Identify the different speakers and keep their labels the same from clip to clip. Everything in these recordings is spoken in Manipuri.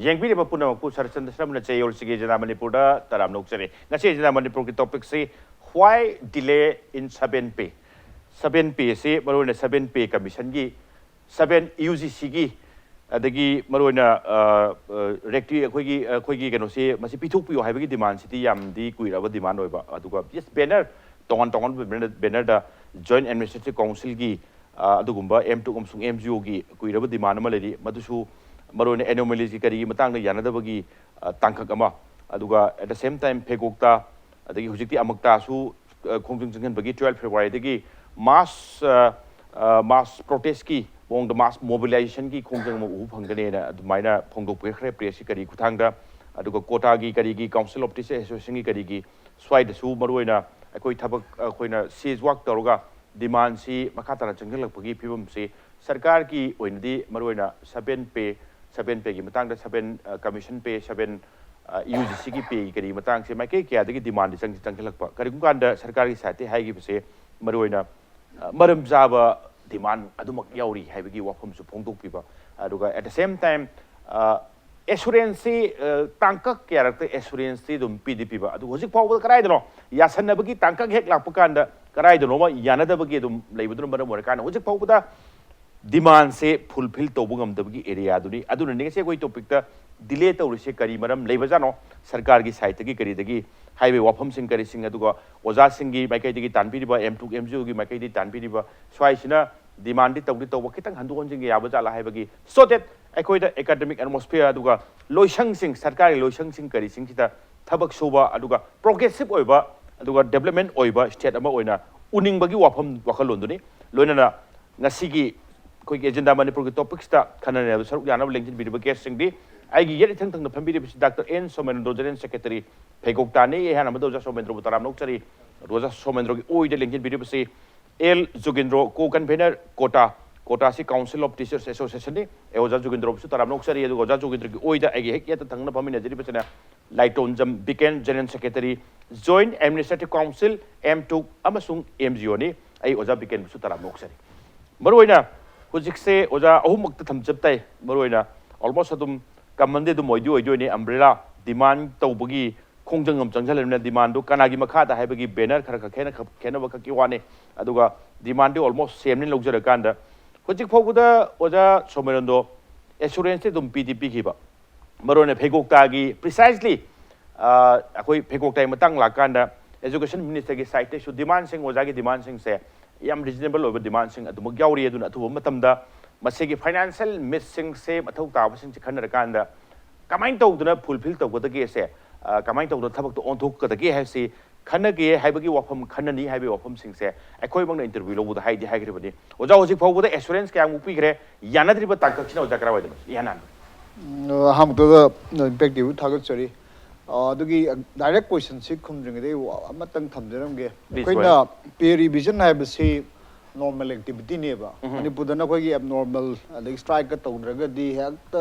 Speaker 1: Yengbi Puna Saratchandra Sharma Chayol Sigajana Manipur, Taram Noxere. Nasija Manipur topic say why delay in 7P? 7P say Maruna 7P Commission gi 7 UGC gi adagi Maruna recti Kogi can say Masipitu having demand city yam di Kuira demand over Aduga. Yes, banner Tongan banner the Joint Administrative Council gi Adugumba AMTUC AMGEO gi Kuira demand malady Matusu Marone anomalies kari matang na yanadabagi tangkagama aduga at the same time FEGOCTA the hujikti amagta su kongjungjan bagi 12 February dagi mass protest ki bong the mass mobilization ki kongjang mo phangane na adumaina phongdok pe presi kari kuthangda aduga kota gi kari gi council of teachers association gi kari gi swai su maroina akoi thabak koina siege work toroga demand si makata na changjal pagi phibum si sarkar ki oinadi maroina 7P 7P की मतंग 7 कमीशन पे 7 UGC की पे करी मतंग से मैं क्या देखी डिमांड संग संग लगपा करी कुकांड सरकार की साथे हाई की बसे मरोइना मरम जाबा डिमांड अदुमक याउरी हाइबगी वाफम सु फोंदोक पिबा अदुगा at the same time assurance तांकक कैरेक्टर एश्योरेंस दुम PDP बा अदु होजिक फाव कराइदनो यासनबगी तांकक हेक लापकांड कराइदनो मा यानदबगी दुम लेबदुन मरम वरकान होजिक फावदा demand से fulfill तोबुगम दबगी एरिया दुनी अदुन ने से कोई टॉपिक ता डिले तौरसे करी मरम लेबजानो सरकार की साइट की करी दगी हाईवे वाफम सिंग करी सिंग अदुगा ओजा सिंगी माइकै दगी तानपिरिबा M2 MGO की माइकै दी तानपिरिबा स्वाइसिना डिमांड तौदी तौब खितंग हंदुगन सिंग याबा जाला हाइबगी so that अखोइदा academic atmosphere अदुगा Loisang सिंग सरकार लोइसंग सिंग करी सिंग सिदा थबक सोबा अदुगा प्रोग्रेसिव ओइबा अदुगा डेवलपमेंट ओइबा स्टेट अमा ओइना उनिंगबगी वाफम वखलोंदुनी लोइना ngasi कोई एजेंडा मणिपुर के टॉपिक्स ता खनने सरुक याना लेंजिन बिदिबा केस सिंगदी आइगी ये थंग थंग फंबिदि doctor N Somorendro general secretary FEGOCTA ने ये हाना रोजा सोमेंद्रो तराम नोकचरी रोजा सोमेंद्रो की ओइ दे लेंजिन बिदिबा से L Jugindro को कन्वेनर कोटा से काउंसिल ऑफ टीचर्स एसोसिएशन ने ओजा जुगिंद्रो सु तराम नोकचरी ये ओजा जुगिंद्रो की ओइ दा आइगी हेक ये थंग न फमिने जरी बसना Laitonjam Biken general secretary joint administrative council AMTUC अमसुंग AMGEO ने आई ओजा बिकेन सु तराम नोकचरी मरोइना हुजिकसे ओजा अहुमक थमचपताई मरोइना ऑलमोस्ट अदुम कमंदे दु मोइदु ओइदोने अम्ब्रेला डिमांड तौबगी खोंजंगम चंगजलना डिमांड दु कनागी मखादा हाइबगी बैनर खर खेना बखकी वाने अदुगा डिमांड दु ऑलमोस्ट सेमने लौजर कांदा हुजिक फोगुदा ओजा सोमेरंदो एश्योरेंस दुम PDP खिबा मरोने FEGOCTA गी प्रिसाइसली अखोई FEGOCTA मतंग लाकांदा एजुकेशन मिनिस्टर की साइट सु डिमांड सिंग ओजा की डिमांड सिंग से याम रिजनेबल ओवर डिमांड सिंग अदुम ग्याउरी अदुन अथुब मतमदा मसेगी फाइनेंशियल मिसिंग से मथौ ताबसिंग खनर कांदा कमाइन तौदना फुलफिल तौगदगे से कमाइन तौदना थबक तो ऑनथोक कदगे हैसे खनगे हाइबगी वाफम खननी हाइबे वाफम सिंग से अखोय बंग इंटरव्यू लोबुद हाइदि हाइग्रेबनी ओजा होजि फावबुद एश्योरेंस क्या मुपिग्रे यानद्रिबा ताकखिना ओजा करा वदन याना
Speaker 2: हम तो इम्पैक्टिव थागत चरी अदुगी डायरेक्ट क्वेश्चन से खुमद्रिंगदे अमतंग थमजरमगे कोइना पे रिविजन हाइबसी नॉर्मल एक्टिविटी नेबा मणिपुरदना कोई एबनॉर्मल अदगी स्ट्राइक का तौद्रगदी हेक्ट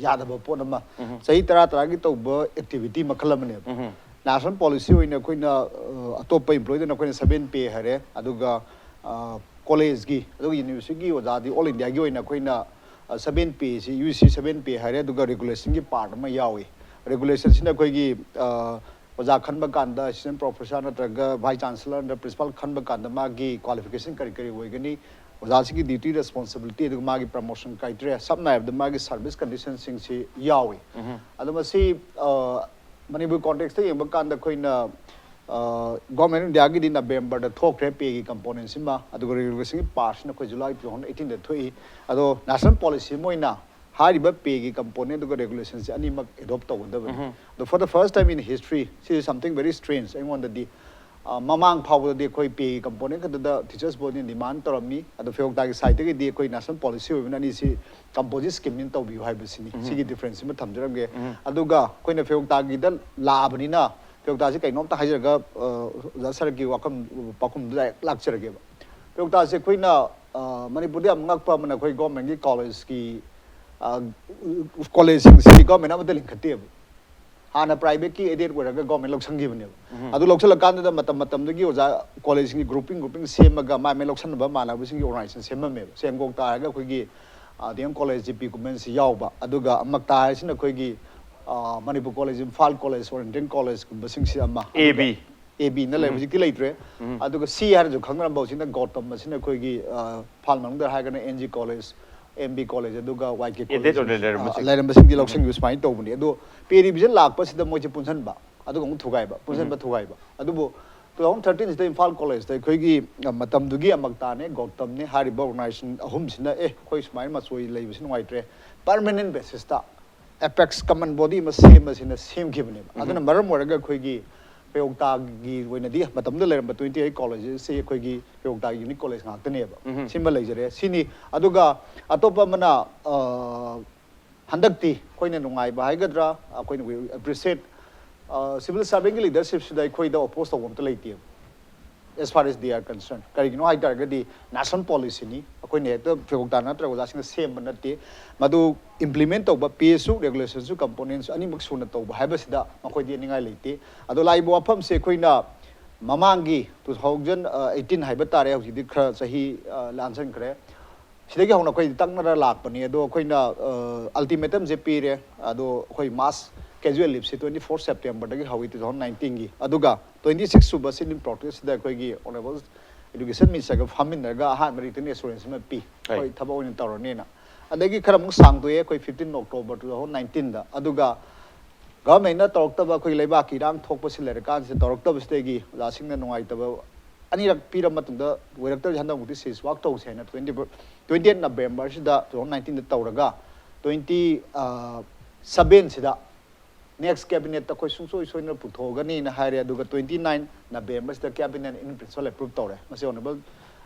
Speaker 2: यादब पोनमा सही तरह तरह की तौब एक्टिविटी मखलमने नेशनल पॉलिसी होइना कोइना अतोप एम्प्लॉयदना कोइना 7P हरे अदुगा कॉलेज की अदुगा यूनिवर्सिटी की ओजादी ऑल इंडिया की होइना कोइना 7P सी UC 7P हरे अदुगा रेगुलेशन की पार्ट में यावे रेगुलेशन सिना कोई ओजा खनब कांदा असिस्टेंट प्रोफेसर नत्रगा वाइस चांसलर न प्रिंसिपल खनब कांदा मागी क्वालिफिकेशन करी करी होइगनी ओजा की ड्यूटी रिस्पांसिबिलिटी अदुगा मागी प्रमोशन क्राइटेरिया सब नायब मागी सर्विस कंडीशन सिंग से यावे अदमसी मणिपुर कॉन्टेक्स्ट ते यंग कांदा कोइना गवर्नमेंट इंडिया की नवंबर द थोक्रे पे की कंपोनेंट सिमा अदुगा रेगुलेशन की पास न कोई जुलाई 2018 द थोई अदो नेशनल पॉलिसी मोइना हारिबा पे की कंपोनेंट दुगा रेगुलेशन से अनिमक एडॉप्ट तौदबनी the for the first time in history सी इज समथिंग वेरी स्ट्रेंज एंगोन दी ममांग फावदे कोई पे कंपोनेंट द टीचर्स बोर्ड ने डिमांड तोरमी अदो FEGOCTA की साइड के दी कोई नेशनल पॉलिसी होबनानी सी कंपोजिट स्कीम इन तौबी हाइबसिनी सिगी डिफरेंस में थमजरमगे अदुगा कोइना FEGOCTA की द लाबनीना FEGOCTA से कइनोमता हाइजरगा जसर की वाकम पाकुम लाक्चरगे FEGOCTA से कोइना मणिपुर दे अमंगप मन कोई गवर्नमेंट की कॉलेज की कॉलेज से गवर्नमेंट अमद लिंखते हाँ प्राइवेट की एडेड गवर्नमेंट लौसंगीबने अदु लौसलकान मतम ओजा कॉलेज की ग्रुपिंग सेमगा मामे लौसनब मानबसिंग ऑर्गनाइजेशन सेममे सेमगोक तारगा कोई डीएम कॉलेज GP गुमेन से यावबा अदुगा अमक तारसिना कोई Manipur College Imphal College Sorendrain College kumba singsi ama AB na lay hujik leitre aduga C har jo khangram bau sina Gautam masina khoi gi phal manungda haigana NG College MB College aduga YK College lairam basing di loksing use mai to buni adu pe revision lak pa sida moje punsan ba aduga ngu thugai ba punsan ba thugai ba adubu 2013 sida Imphal College da khoi gi matam dugi amakta ne Gautam ne hariba organization ahum sina khoi smai ma soi lei bisin waitre permanent basis ta apex common body ma same gibne aduna maram waraga khoi gi FEGOCTA gi woinadi matam da leram 28 colleges se khoi gi FEGOCTA unique college ngak tane ba simba leijare sini aduga atopa mana handakti khoina nungai ba haigadra khoina we appreciate civil servant leadership sidai khoi da oppose tawam ta leiti as far as they are concerned karigino hai targadi national policy ni khoi ne to FEGOCTA na tra goja sing same banate madu implement tawba PSU regulations su components ani mak suna tawba haiba sida makhoi di ningai leiti ado laibo afam se khoina mamangi 2018 haiba tare hauji di khra sahi lansan khre sidagi hona khoi takna lak pani ado khoina ultimatum je pire ado khoi mass casual leave 24 September dagi hawi 2019 gi aduga 26 suba sin protest da khoi gi honorable education minister ga famin ga ha merit assurance ma pi khoi thaba oin tawrane na adagi kharam sang toye khoi 15 October 2019 da aduga government na tawktaba khoi leiba ki rang thokpa silere kan se tawktaba stegi la singna nongai taba ani rak pira matungda werakta janda muti sis wak taw se na 28 November sida 2019 da tawraga 27 sida next cabinet ta khoi sungsoi soina puthogani na haire aduga 29 November the cabinet in principle approve tawre mase honorable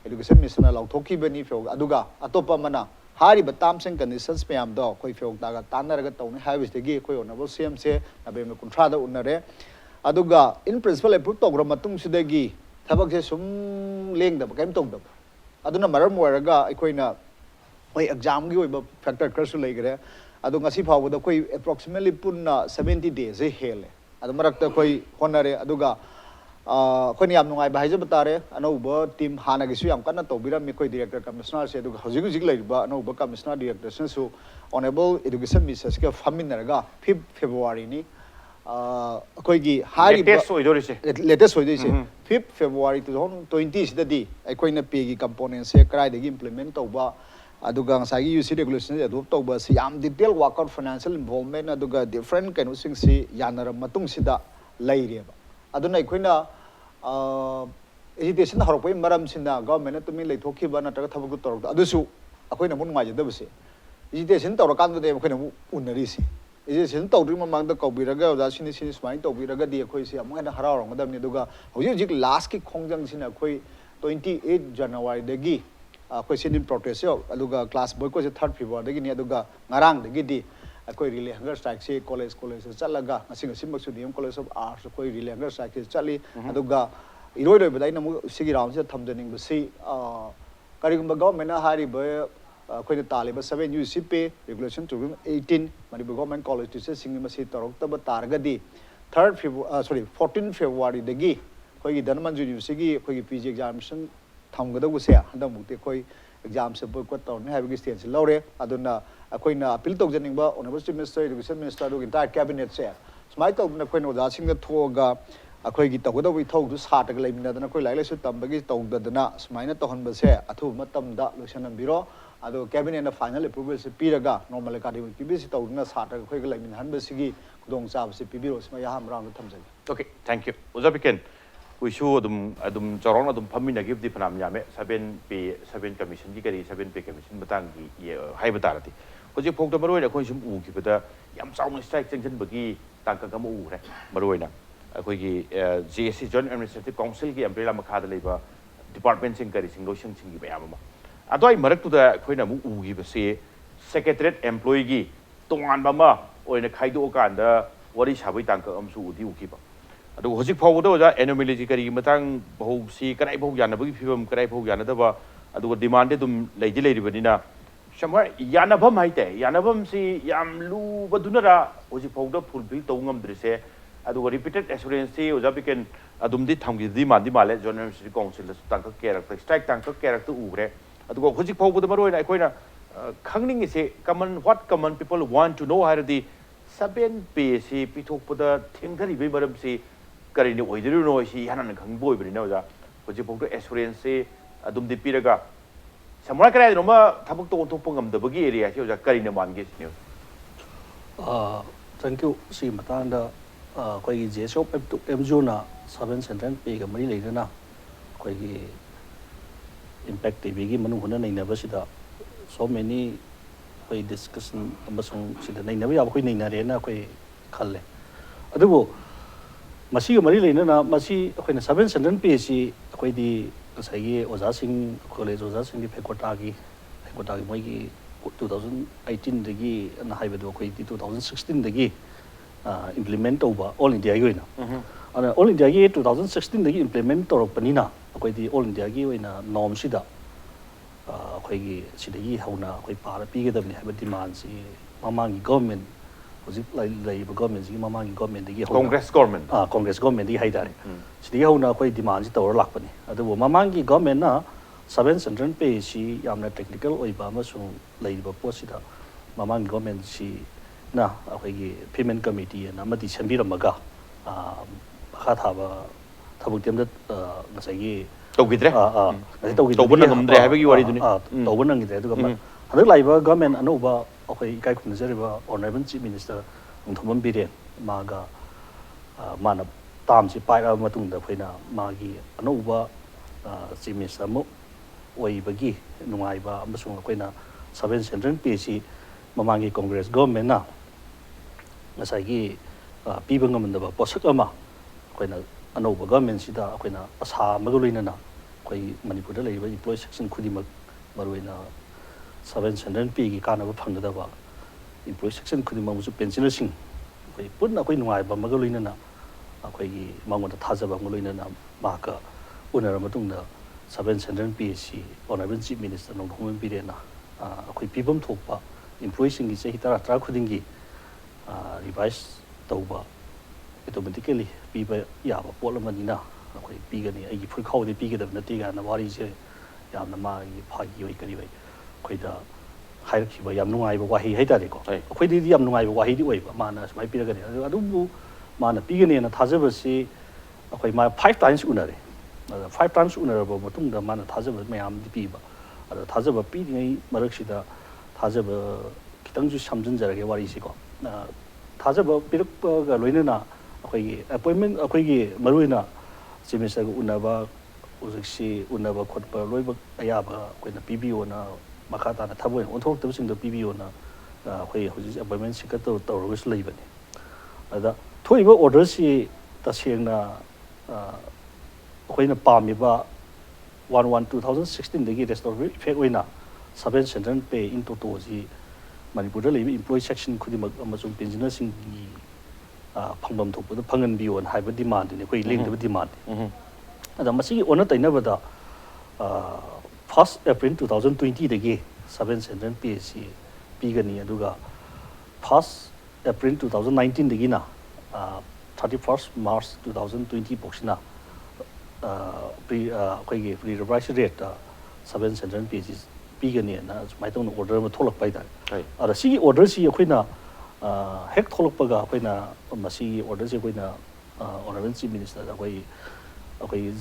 Speaker 2: education minister law thoki bani fo aduga atopa mana hari batam sing conditions payam do khoi FEGOCTA ga tanaraga tawni habis de khoi honorable CM se November kuntra da unare aduga in principle approve tawra matung sidagi thabak se sum leng da kaim tawda aduna maram waraga aikoina oi exam gi oiba factor krasu leigre adu ngasi phawda koi approximately punna 70 days e hele adu marakta koi honare aduga khoi yam nungai ba haje batare anauba team hana gi su yam kana tobira mi koi director commissioner se aduga hojig hojig leiba anauba commissioner director su honorable education minister ke faminaraga 5 February ni koi gi hari latest hoidoi se 5 February 2020 sidadi koi na pe gi component se krai de gi implement toba aduga ngasagi UC regulations adopt tawba si yam detail workout financial involvement aduga different kind of things si yanara matung sida laireba aduna ikoina education harokoi maram sina government to mi leithoki ba nataga thabu torok adusu akoina mun ngai jadabse education tawrakan de akoina unari si education tawdri mamang da kobiraga oda sini sini smai tawbiraga di akoi si amanga hararong adamni aduga hojik last ki khongjang sina akoi 28 January dagi akoi sin protest yo aduga class boy ko 3 February dagi ni aduga ngarang dagi di akoi relay hunger strike se college chalaga asing asim maksu dim college of arts akoi relay hunger strike chali aduga iroi roi badai namu sigi round se thamjaning ba si karigumba government na hari ba akoi taliba 7 UCP regulation 2018 Manipur government college teachers sing ma si torok ta ba targa di 3rd February 14 February dagi koi Dhanmanju University koi PG examination thamgadabu se handamukte koi exam se boycott tawne habigi stage lawre aduna akoina appeal tawjaningba honorable minister education minister do entire cabinet se smai tawna koina oda singda thoga akoi gi tawgadabu thau du sataga leimina dana koi lai su tambagi tawdadana smaina tawhanba se athu matamda losanambiro ado cabinet na final approval se piraga normal academic pbc tawduna sataga koi ga leimina hanba sigi kudong chab se pibiro smai ham round thamjagi
Speaker 1: okay thank you Biken Wishu adum corong adum pamina give di panam yame 7 commission gi kari 7 commission batang gi hai batarati hoje phokta maroi na khoi sum u gi bada yam chaung strike jengjan bagi tangka kam u re maroi na khoi gi GSC Joint Administrative Council gi umbrella makha da leiba department sing kari sing lotion sing gi bayam ma adoi marak tu da khoi na mu u gi base secretariat employee gi tongan bama oina khaido kan da wari sabai tangka amsu udi u gi ba adu hojik phawdo ja anomaly kari matang bahau si karai bahau yana bagi phibam karai bahau yana da ba adu demand dum leidi leiribani somewhere yanabam haite yanabam si yam lu badunara hojik phawdo fulfill tawngam drise adu repeated assurance si oja Biken adum di thamgi demand di male Joint City Council da tangka character strike tangka character ugre adu hojik phawdo maroi na koina khangning se common what common people want to know how the 7P si pithokpada thengthari maram si karini oidiru no si hanan khangbo ibri na oja hoji pokto assurance se adum di piraga samara kara no ma thabuk to onthok pangam da bagi area si oja karina mangi si
Speaker 3: thank you si matanda koi gi je shop AMGEO na 7P ga mari leina koi gi impact TV gi manu huna nei na basida so many koi discussion amasung sida nei na ya koi nei na re na koi khalle adubo masi mari leina na masi koi na 7P si koi di sai oja sing college oja sing di FEGOCTA gi moi gi 2018 dagi na haibado koi 2016 dagi implement over all India gi na all India gi 2016 dagi implement torpanina koi di all India gi na norm sida koi gi sidagi hauna koi para pi ga dabni haibadi man si mamangi government hojik lai government gi mamangi government dagi
Speaker 1: Congress government
Speaker 3: Congress government dagi haidare sidagi hauna koi demand si tawar lakpani adu mamangi government na 7P si yamna technical oiba amasung leiba posida mamangi government si na akhoi payment committee na amadi sembiramaga kha thaba thabuk temda ngasai gi
Speaker 1: togidre
Speaker 3: tobuna
Speaker 1: ngamdre haibagi wari duni
Speaker 3: tobuna ngidre duga hadak laiba government anoba akhoi kai khun jariba honorable chief minister ngthomam biren maga mana tam si paira matungda khoina magi anoba chief minister mo oibagi nungaiba amasung akoina 7P si mamangi Congress government na ngasai gi piba ngamandaba posak ama akoina anoba government sida akoina asa magaloina na koi Manipur da leiba employee section khudimak maruina 7P gi kanaba phangdaba employee section khudimak musu pensioner sing koi punna koi nungaiba magaloina na akoi gi mangonda thajaba ngaloina na maka unara matungda 7P si honorable chief minister nong thongmen birena akoi pibam thokpa employees singi se hitara tra khudingi revise tauba automatically piba yaba polamanina akoi pigani agi phul khawde pigada natiga na wari se yamna ma gi phagi oi kari bai khoi da hairki ba yam nungai ba wahi haitare ko khoi di yam nungai ba wahi di oi ba mana smai piragani adu mana pigani na thajaba si akoi ma 5 times unare 5 times unaraba matungda mana thajaba mayam di piba ada thajaba pidingai maraksida thajaba kitangju samjinjarage wari si ko thajaba pirakpa ga loinana akoi appointment akoi gi maruina chimisa gu unaba uziksi unaba khotpa loiba ayaba koina PBO na makata na thaboi onthok tabsing do PBO na akoi hoji appointment si ka to tawrgus leibani ada thoiba order si tasengna akoina pamiba 11/2016 dagi restore effect oina 7P into toji Manipur da leiba employee section khudimak amasung pensioner sing gi phangdam thokpada phangan bi on haiba demand ni koi lengdaba demand ada masi ona tainabada 1st April 2020 dagi 7P si pigani aduga 1st April 2019 dagi na 31st March 2020 boxina koi free revised rate 7P si pigani na maitong order ma tholak pai da ara si order si akoina hek tholak paga akoina masi order si akoina honorable chief minister akoi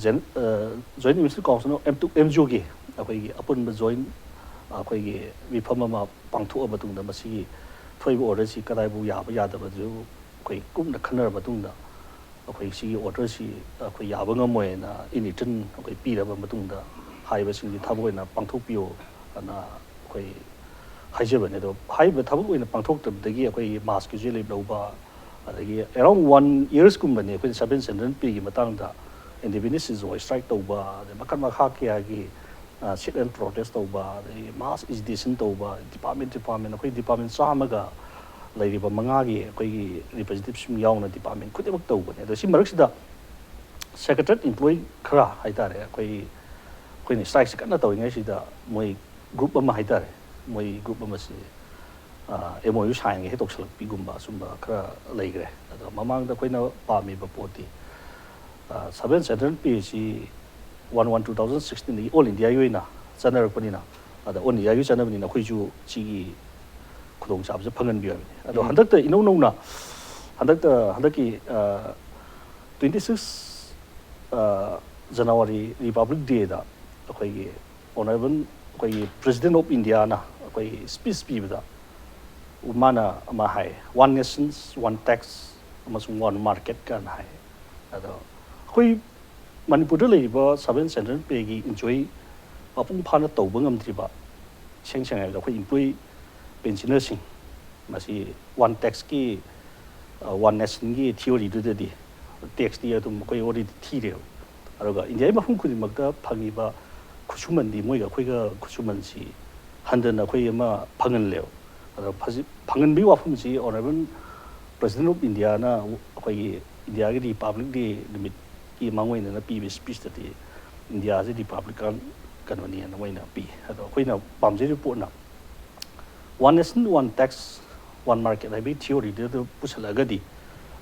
Speaker 3: joint minister council AMTUC AMGEO gi akoi apun ba joint akoi wifam ma pangthu abatung da masi thoiba order si kadai bu ya ba ya da ba ju koi kumna khanar batung da akoi si order si akoi ya ba ngamoy na initin akoi pi da ba batung da haiba sing di thaboi na pangthok piyo na akoi haijaba ne do haiba thaboi na pangthok tab dagi akoi mask ki jele ba adagi around 1 years kum bane akoi 7P gi matang da independence is voice strike to ba de makan ma kha kya gi sit and protest to ba de mass is decent to ba department akoi department samaga lairiba manga gi akoi representative sim yauna department khudemak to bane do si marak sida secretary employee khara haitare akoi ni strike kana to ngai sida moi group ama haitare moi group ama si MOU sign ge hetok salak pi gumba sumba khara leigre ado mamang da koina pami ba poti 7P si 11/2016 all India yoina chanar panina ada on India yu chanabni na khoiju chi ꯈꯨꯗꯣꯡꯆꯥꯕꯁꯦ ꯐꯪꯍꯟꯕꯤꯔꯕꯅꯤ ꯑꯗꯣ ꯍꯟꯗꯛꯇ ꯏꯅꯧ ꯅꯧꯅ ꯍꯟꯗꯛꯀꯤ 26 ꯖꯅꯋꯥꯔꯤ ꯔꯤꯄꯕ꯭ꯂꯤꯛ ꯗꯦꯗ ꯑꯩꯈꯣꯏꯒꯤ ꯑꯣꯅꯔꯦꯕꯜ ꯑꯩꯈꯣꯏꯒꯤ ꯄ꯭ꯔꯦꯁꯤꯗꯦꯟ ꯑꯣꯐ ꯏꯟꯗꯤꯌꯥꯅ ꯑꯩꯈꯣꯏꯒꯤ ꯁ꯭ꯄꯤꯆ ꯄꯤꯕꯗ ꯃꯥꯅ ꯑꯃ ꯍꯥꯏ ꯋꯥꯟ ꯅꯦꯁꯟꯁ ꯋꯥꯟ ꯇꯦꯛꯁ ꯑꯃꯁꯨꯡ ꯋꯥꯟ ꯃꯥꯔꯀꯦꯠ ꯀꯥꯏꯅ ꯍꯥꯏ ꯑꯗꯣ ꯑꯩꯈꯣꯏ ꯃꯅꯤꯄꯨꯔꯗ ꯂꯩꯔꯤꯕ 7 ꯁꯦꯟꯇ꯭ꯔꯦꯜ ꯄꯦꯒꯤ ꯏꯟꯖꯣꯏ ꯃꯄꯨꯡ ꯐꯥꯅ ꯇꯧꯕ ꯉꯝꯗ꯭ꯔꯤꯕ ꯏꯁꯦꯡ ꯁꯦꯡꯅ ꯍꯥꯏꯕꯗ ꯑꯩꯈꯣꯏ ꯏꯝꯄ꯭ꯂꯣꯌꯤ ꯄꯦꯟꯁꯤꯅꯔꯁꯤꯡ ꯃꯁꯤ ꯋꯥꯟ ꯇꯦꯛꯁꯀꯤ ꯋꯥꯟ ꯅꯦꯁꯟꯒꯤ ꯊꯤꯑꯣꯔꯤꯗꯨꯗꯗꯤ ꯇꯦꯛꯁꯇꯤ ꯑꯗꯨꯝ ꯑꯩꯈꯣꯏ ꯑꯣꯜꯔꯦꯗꯤ ꯊꯤꯔꯦꯕ ꯑꯗꯨꯒ ꯏꯟꯗꯤꯌꯥꯒꯤ ꯃꯐꯝ ꯈꯨꯗꯤꯡꯃꯛꯇ ꯐꯪꯉꯤꯕ ꯈꯨꯠꯁꯨꯃꯟꯗꯤ ꯃꯣꯏꯒ ꯑꯩꯈꯣꯏꯒ ꯈꯨꯠꯁꯨꯃꯟꯁꯤ ꯍꯟꯊꯅ ꯑꯩꯈꯣꯏ ꯑꯃ ꯐꯪꯍꯜꯂꯦꯕ ꯑꯗꯣ ꯐꯪꯍꯟꯕꯒꯤ ꯋꯥꯐꯝꯁꯤ ꯑꯣꯅꯔꯦꯕꯜ ꯄ꯭ꯔꯦꯁꯤꯗꯦꯟ ꯑꯣꯐ ꯏꯟꯗꯤꯌꯥꯅ ꯑꯩꯈꯣꯏꯒꯤ ꯏꯟꯗꯤꯌꯥꯒꯤ ꯔꯤꯄꯕ꯭ꯂꯤꯛ ꯗꯦ ꯅꯨꯃꯤꯠꯀꯤ ꯃꯥꯡꯑꯣꯏꯅꯅ ꯄꯤꯕ ꯁ꯭ꯄꯤꯆꯇꯗꯤ ꯏꯟꯗꯤꯌꯥꯁꯤ ꯔꯤꯄꯕ꯭ꯂꯤꯀꯥꯟ ꯀꯩꯅꯣꯅꯦꯅ ꯃꯣꯏꯅ ꯄꯤ ꯑꯗꯣ ꯑꯩꯈꯣꯏꯅ ꯄꯥꯝꯖꯔꯤꯕ ꯄꯣꯠꯅ one nation one tax one market ꯍꯥꯏꯕꯒꯤ ꯊꯤꯑꯣꯔꯤꯗꯨꯗ ꯄꯨꯁꯜꯂꯛꯑꯒꯗꯤ